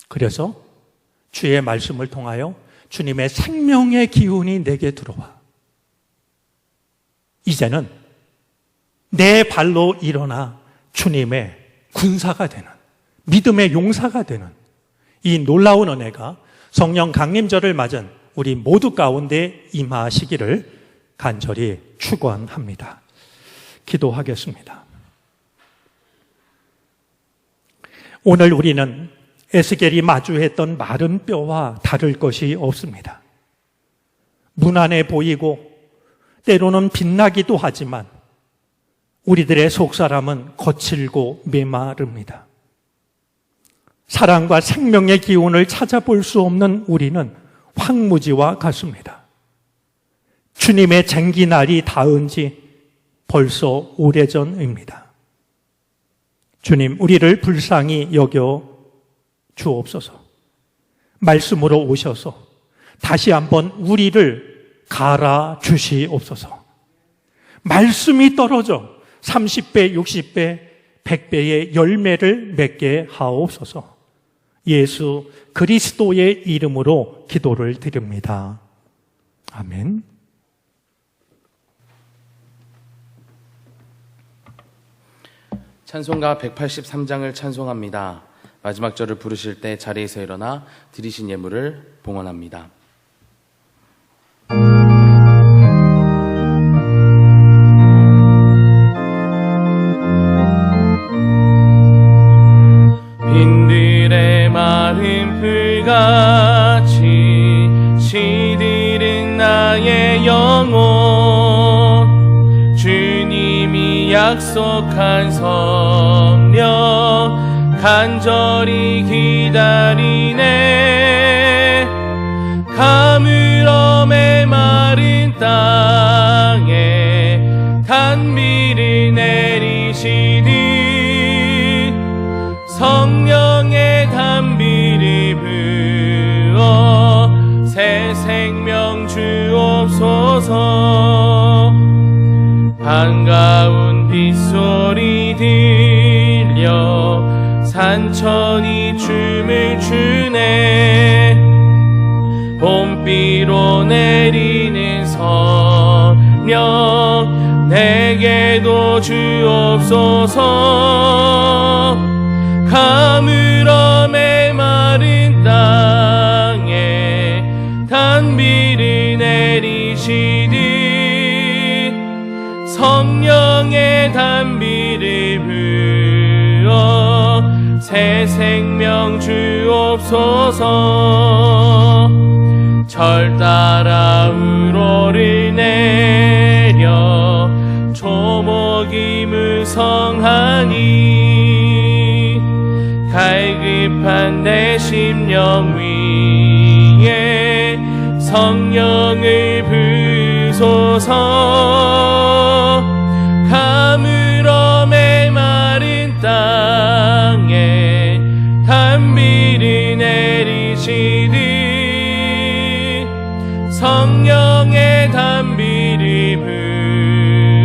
그래서 주의 말씀을 통하여 주님의 생명의 기운이 내게 들어와 이제는 내 발로 일어나 주님의 군사가 되는, 믿음의 용사가 되는 이 놀라운 은혜가 성령 강림절을 맞은 우리 모두 가운데 임하시기를 간절히 축원합니다. 기도하겠습니다. 오늘 우리는 에스겔이 마주했던 마른 뼈와 다를 것이 없습니다. 무난해 보이고 때로는 빛나기도 하지만 우리들의 속사람은 거칠고 메마릅니다. 사랑과 생명의 기운을 찾아볼 수 없는 우리는 황무지와 같습니다. 주님의 쟁기날이 닿은 지 벌써 오래전입니다. 주님, 우리를 불쌍히 여겨 주옵소서. 말씀으로 오셔서 다시 한번 우리를 갈아 주시옵소서. 말씀이 떨어져 30배, 60배, 100배의 열매를 맺게 하옵소서. 예수 그리스도의 이름으로 기도를 드립니다. 아멘. 찬송가 183장을 찬송합니다. 마지막 절을 부르실 때 자리에서 일어나 드리신 예물을 봉헌합니다. 빈들의 마른 풀같이 시들은 나의 영혼, 주님이 약속한 성령 간절히 기다리네. 가물어 메마른 땅에 단비를 내리시니 성령의 단비를 부어 새 생명 주옵소서. 반가운 빗소리 들려 산천이 춤을 추네. 봄비로 내리는 성령 내게도 주옵소서. 가물어 메마른 땅에 단비를 내리시니 성령의 단비를 부어 새 생명 주옵소서. 절 따라 우로를 내려 조목이 무성하니 갈급한 내 심령 위에 성령을 부소서. 가물어 메마른 땅에 단비를 내리시니 성령의 단비를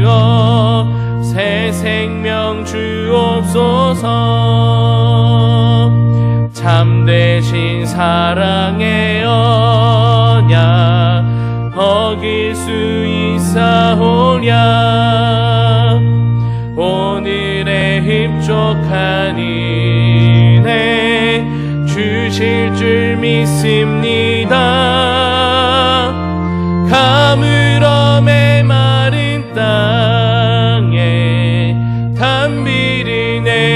부어 새 생명 주옵소서. 참되신 사랑의 언약 어길 수 있사오랴. 오늘의 흡족한 은혜 주실 줄 믿습니다. 가물어 메마른 땅에 단비를 내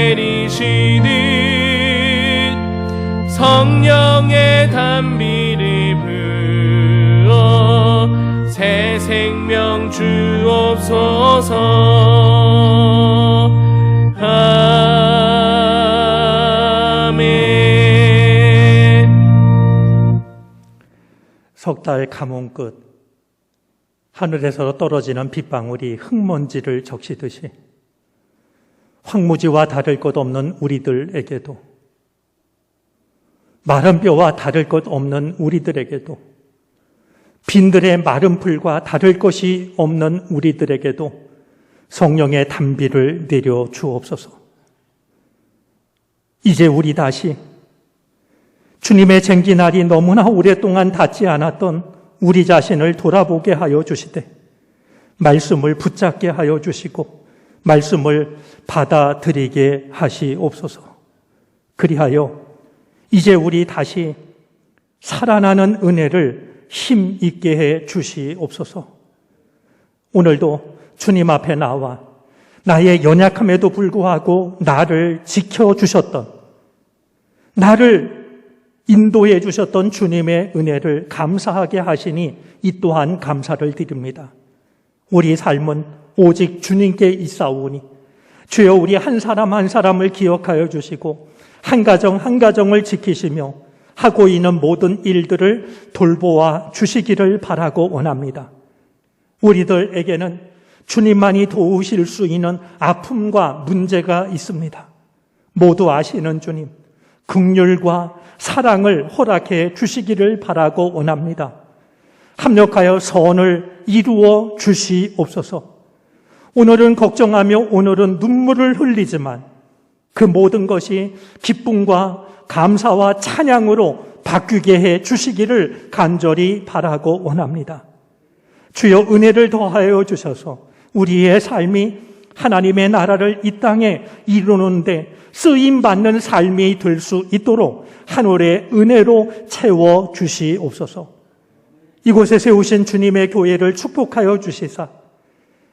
생명 주옵소서. 아멘. 석 달 가뭄 끝 하늘에서 떨어지는 빗방울이 흙먼지를 적시듯이 황무지와 다를 것 없는 우리들에게도, 마른 뼈와 다를 것 없는 우리들에게도, 빈들의 마른 풀과 다를 것이 없는 우리들에게도 성령의 단비를 내려 주옵소서. 이제 우리 다시 주님의 쟁기날이 너무나 오랫동안 닿지 않았던 우리 자신을 돌아보게 하여 주시되, 말씀을 붙잡게 하여 주시고 말씀을 받아들이게 하시옵소서. 그리하여 이제 우리 다시 살아나는 은혜를 힘있게 해 주시옵소서. 오늘도 주님 앞에 나와 나의 연약함에도 불구하고 나를 지켜주셨던, 나를 인도해 주셨던 주님의 은혜를 감사하게 하시니 이 또한 감사를 드립니다. 우리 삶은 오직 주님께 있사오니 주여 우리 한 사람 한 사람을 기억하여 주시고 한 가정 한 가정을 지키시며 하고 있는 모든 일들을 돌보아 주시기를 바라고 원합니다. 우리들에게는 주님만이 도우실 수 있는 아픔과 문제가 있습니다. 모두 아시는 주님, 긍휼과 사랑을 허락해 주시기를 바라고 원합니다. 합력하여 선을 이루어 주시옵소서. 오늘은 걱정하며 오늘은 눈물을 흘리지만 그 모든 것이 기쁨과 감사와 찬양으로 바뀌게 해 주시기를 간절히 바라고 원합니다. 주여 은혜를 더하여 주셔서 우리의 삶이 하나님의 나라를 이 땅에 이루는데 쓰임받는 삶이 될 수 있도록 하늘의 은혜로 채워 주시옵소서. 이곳에 세우신 주님의 교회를 축복하여 주시사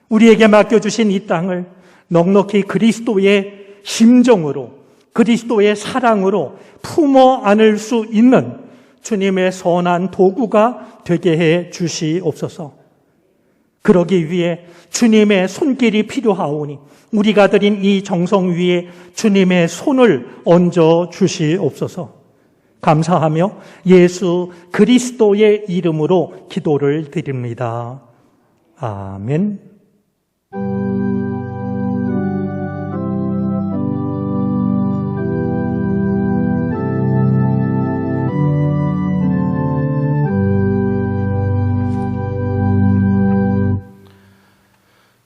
우리에게 맡겨주신 이 땅을 넉넉히 그리스도의 심정으로, 그리스도의 사랑으로 품어 안을 수 있는 주님의 선한 도구가 되게 해 주시옵소서. 그러기 위해 주님의 손길이 필요하오니 우리가 드린 이 정성 위에 주님의 손을 얹어 주시옵소서. 감사하며 예수 그리스도의 이름으로 기도를 드립니다. 아멘.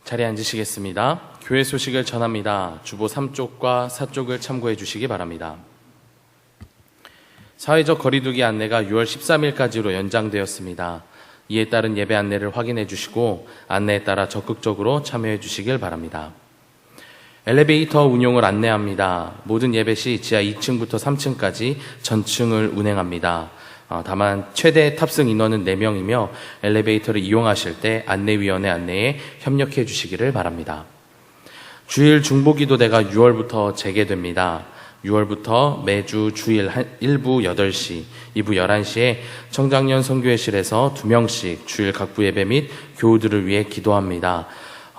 자리에 앉으시겠습니다. 교회 소식을 전합니다. 주보 3쪽과 4쪽을 참고해 주시기 바랍니다. 사회적 거리두기 안내가 6월 13일까지로 연장되었습니다. 이에 따른 예배 안내를 확인해 주시고 안내에 따라 적극적으로 참여해 주시길 바랍니다. 엘리베이터 운용을 안내합니다. 모든 예배 시 지하 2층부터 3층까지 전층을 운행합니다. 다만 최대 탑승 인원은 4명이며 엘리베이터를 이용하실 때 안내위원회 안내에 협력해 주시기를 바랍니다. 주일 중보기도대가 6월부터 재개됩니다. 6월부터 매주 주일 1부 8시, 2부 11시에 청장년 선교회실에서 2명씩 주일 각부 예배 및 교우들을 위해 기도합니다.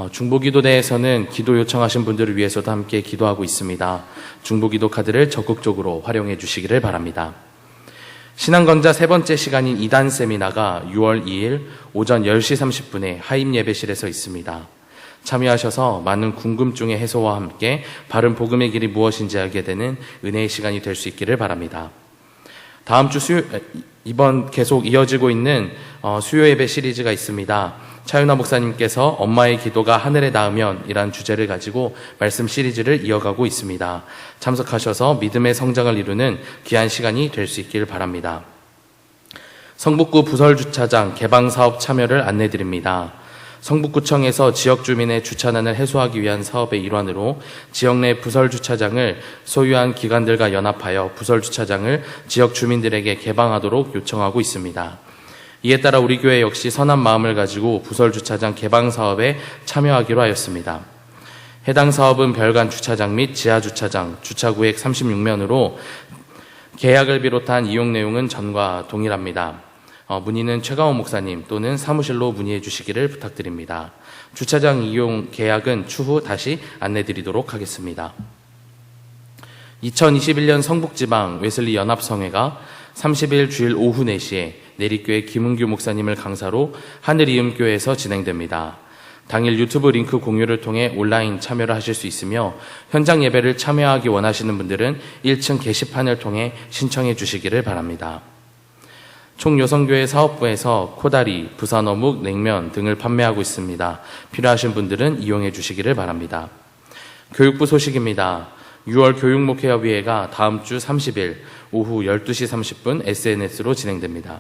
중보기도대에서는 기도 요청하신 분들을 위해서도 함께 기도하고 있습니다. 중보기도 카드를 적극적으로 활용해 주시기를 바랍니다. 신앙건자 세 번째 시간인 2단 세미나가 6월 2일 오전 10시 30분에 하임 예배실에서 있습니다. 참여하셔서 많은 궁금증의 해소와 함께 바른 복음의 길이 무엇인지 알게 되는 은혜의 시간이 될 수 있기를 바랍니다. 다음 주 이번 계속 이어지고 있는 수요 예배 시리즈가 있습니다. 차윤화 목사님께서 엄마의 기도가 하늘에 닿으면 이란 주제를 가지고 말씀 시리즈를 이어가고 있습니다. 참석하셔서 믿음의 성장을 이루는 귀한 시간이 될 수 있기를 바랍니다. 성북구 부설주차장 개방사업 참여를 안내드립니다. 성북구청에서 지역 주민의 주차난을 해소하기 위한 사업의 일환으로 지역 내 부설주차장을 소유한 기관들과 연합하여 부설주차장을 지역 주민들에게 개방하도록 요청하고 있습니다. 이에 따라 우리 교회 역시 선한 마음을 가지고 부설주차장 개방 사업에 참여하기로 하였습니다. 해당 사업은 별관 주차장 및 지하주차장, 주차구획 36면으로 계약을 비롯한 이용 내용은 전과 동일합니다. 문의는 최가원 목사님 또는 사무실로 문의해 주시기를 부탁드립니다. 주차장 이용 계약은 추후 다시 안내드리도록 하겠습니다. 2021년 성북지방 웨슬리 연합성회가 30일 주일 오후 4시에 내리교회 김은규 목사님을 강사로 하늘이음교회에서 진행됩니다. 당일 유튜브 링크 공유를 통해 온라인 참여를 하실 수 있으며 현장 예배를 참여하기 원하시는 분들은 1층 게시판을 통해 신청해 주시기를 바랍니다. 총여성교회 사업부에서 코다리, 부산어묵, 냉면 등을 판매하고 있습니다. 필요하신 분들은 이용해 주시기를 바랍니다. 교육부 소식입니다. 6월 교육목회협의회가 다음 주 30일 오후 12시 30분 SNS로 진행됩니다.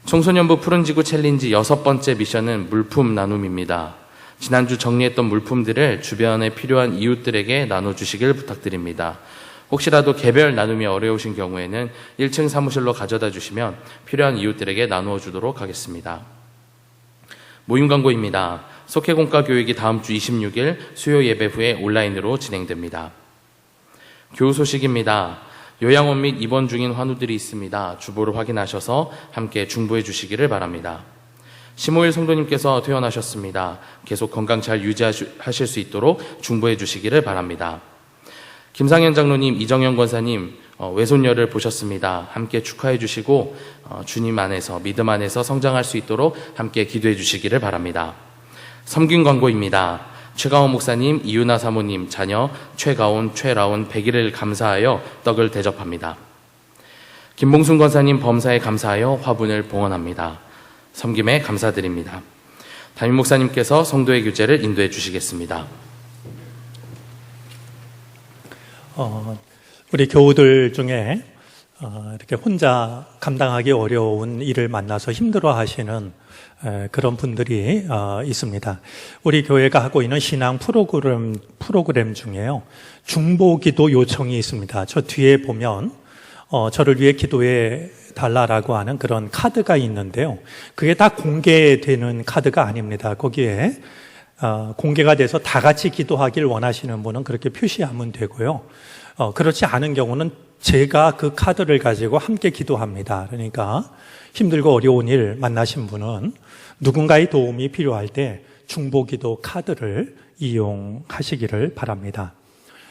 청소년부 푸른지구 챌린지 6번째 미션은 물품 나눔입니다. 지난주 정리했던 물품들을 주변에 필요한 이웃들에게 나눠주시길 부탁드립니다. 혹시라도 개별 나눔이 어려우신 경우에는 1층 사무실로 가져다 주시면 필요한 이웃들에게 나누어 주도록 하겠습니다. 모임 광고입니다. 속회공과 교육이 다음 주 26일 수요 예배 후에 온라인으로 진행됩니다. 교우 소식입니다. 요양원 및 입원 중인 환우들이 있습니다. 주보를 확인하셔서 함께 중보해 주시기를 바랍니다. 심호일 성도님께서 퇴원하셨습니다. 계속 건강 잘 유지하실 수 있도록 중보해 주시기를 바랍니다. 김상현 장로님, 이정현 권사님 외손녀를 보셨습니다. 함께 축하해 주시고 주님 안에서 믿음 안에서 성장할 수 있도록 함께 기도해 주시기를 바랍니다. 섬김 광고입니다. 최가원 목사님, 이윤아 사모님, 자녀 최가온, 최라온 100일을 감사하여 떡을 대접합니다. 김봉순 권사님 범사에 감사하여 화분을 봉헌합니다. 섬김에 감사드립니다. 담임 목사님께서 성도의 교제를 인도해 주시겠습니다. 우리 교우들 중에 이렇게 혼자 감당하기 어려운 일을 만나서 힘들어 하시는 그런 분들이 있습니다. 우리 교회가 하고 있는 신앙 프로그램 중에요. 중보기도 요청이 있습니다. 저 뒤에 보면 저를 위해 기도해 달라라고 하는 그런 카드가 있는데요. 그게 다 공개되는 카드가 아닙니다. 거기에 공개가 돼서 다 같이 기도하길 원하시는 분은 그렇게 표시하면 되고요. 그렇지 않은 경우는 제가 그 카드를 가지고 함께 기도합니다. 그러니까 힘들고 어려운 일 만나신 분은 누군가의 도움이 필요할 때 중보기도 카드를 이용하시기를 바랍니다.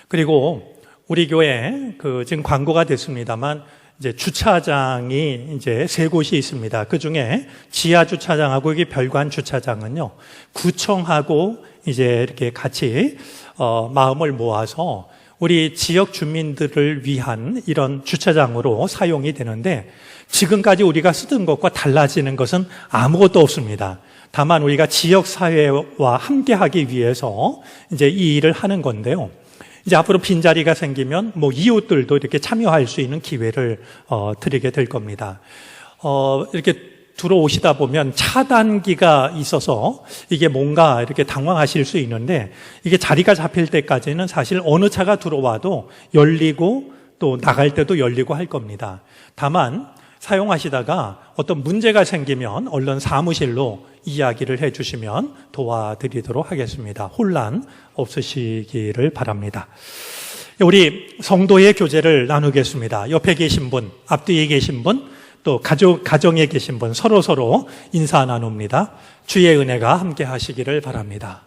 그리고 우리 교회 지금 광고가 됐습니다만 이제 주차장이 이제 3곳이 있습니다. 그 중에 지하 주차장하고 여기 별관 주차장은요, 구청하고 이제 이렇게 같이 마음을 모아서 우리 지역 주민들을 위한 이런 주차장으로 사용이 되는데 지금까지 우리가 쓰던 것과 달라지는 것은 아무것도 없습니다. 다만 우리가 지역 사회와 함께 하기 위해서 이제 이 일을 하는 건데요. 이제 앞으로 빈자리가 생기면 이웃들도 이렇게 참여할 수 있는 기회를 드리게 될 겁니다. 이렇게 들어오시다 보면 차단기가 있어서 이게 뭔가 이렇게 당황하실 수 있는데 이게 자리가 잡힐 때까지는 사실 어느 차가 들어와도 열리고 또 나갈 때도 열리고 할 겁니다. 다만 사용하시다가 어떤 문제가 생기면 얼른 사무실로 이야기를 해주시면 도와드리도록 하겠습니다. 혼란 없으시기를 바랍니다. 우리 성도의 교제를 나누겠습니다. 옆에 계신 분, 앞뒤에 계신 분, 또 가정에 계신 분 서로 인사 나눕니다. 주의 은혜가 함께 하시기를 바랍니다.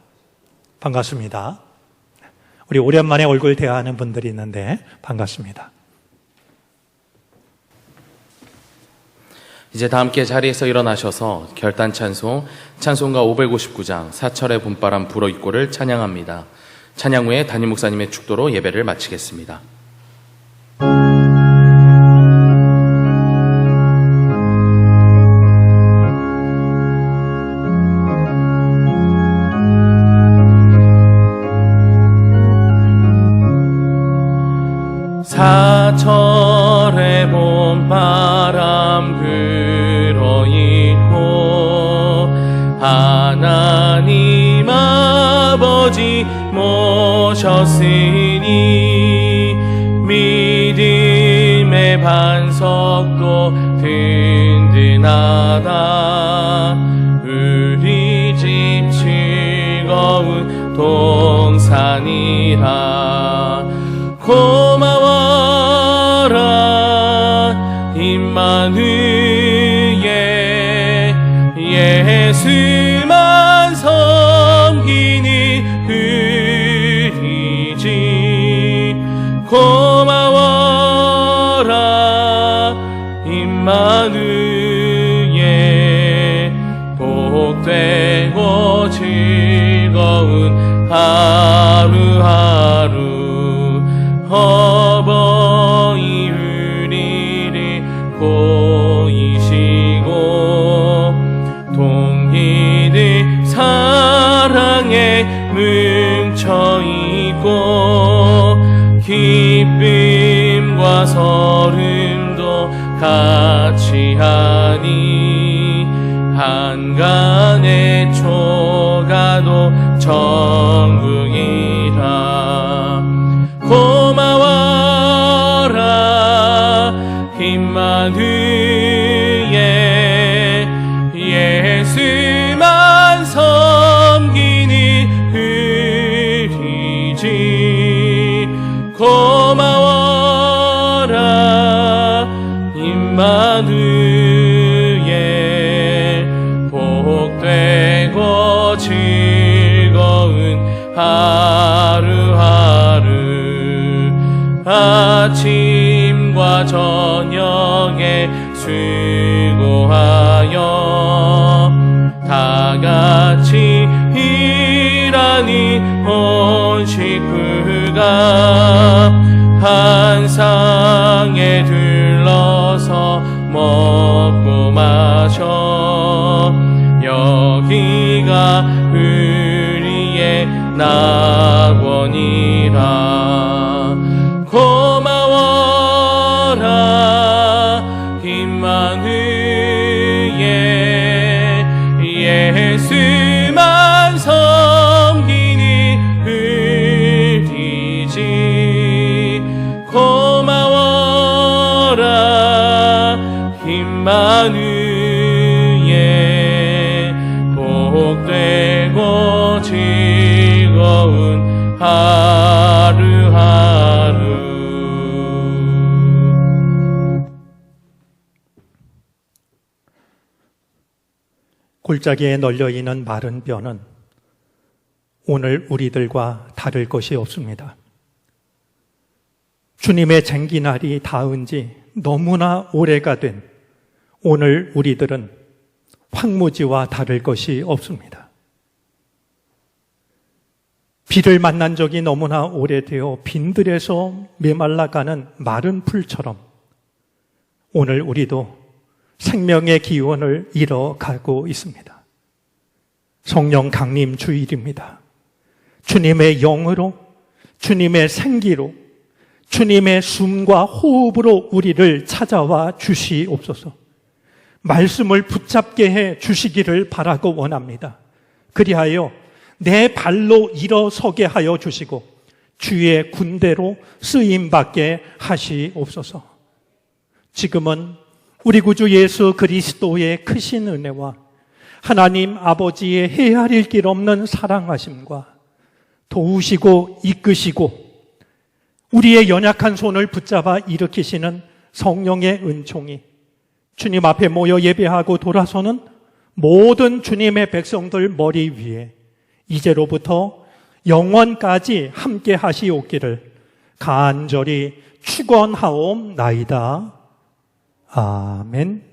반갑습니다. 우리 오랜만에 얼굴 대화하는 분들이 있는데 반갑습니다. 이제 다 함께 자리에서 일어나셔서 결단 찬송가 559장 사철의 봄바람 불어있고를 찬양합니다. 찬양 후에 담임 목사님의 축도로 예배를 마치겠습니다. 사철의 봄바람 불어있고 하나님 아버지 모셨으니 믿음의 반석도 든든하다. 우리 집 즐거운 동산이라. 고마워라 임마누엘 하루하루 어버이 우리를 보이시고 동이들 사랑에 뭉쳐있고 기쁨과 서름도 같이 하니 한간의 초가도 천국이라. 고마워라 임마누엘 예수만 섬기니 흐리지. 고마워라 임마누엘 복되고 즐거운 하루하루 아침과 저녁에 수고하여 다같이 일하는 온 식구가 한 상에 둘러서 먹고 마셔 여기가 우리의 낙원이라. 고마워라 임마누엘 예수만 섬기니 흐리지. 고마워라 임마누엘 복되고 즐거운 하루하루. 골짜기에 널려있는 마른 뼈는 오늘 우리들과 다를 것이 없습니다. 주님의 쟁기날이 닿은 지 너무나 오래가 된 오늘 우리들은 황무지와 다를 것이 없습니다. 비를 만난 적이 너무나 오래되어 빈들에서 메말라가는 마른 풀처럼 오늘 우리도 생명의 기원을 잃어가고 있습니다. 성령 강림 주일입니다. 주님의 영으로, 주님의 생기로, 주님의 숨과 호흡으로 우리를 찾아와 주시옵소서. 말씀을 붙잡게 해 주시기를 바라고 원합니다. 그리하여 내 발로 일어서게 하여 주시고 주의 군대로 쓰임받게 하시옵소서. 지금은 우리 구주 예수 그리스도의 크신 은혜와 하나님 아버지의 헤아릴 길 없는 사랑하심과 도우시고 이끄시고 우리의 연약한 손을 붙잡아 일으키시는 성령의 은총이 주님 앞에 모여 예배하고 돌아서는 모든 주님의 백성들 머리 위에 이제로부터 영원까지 함께 하시옵기를 간절히 축원하옵나이다. 아멘.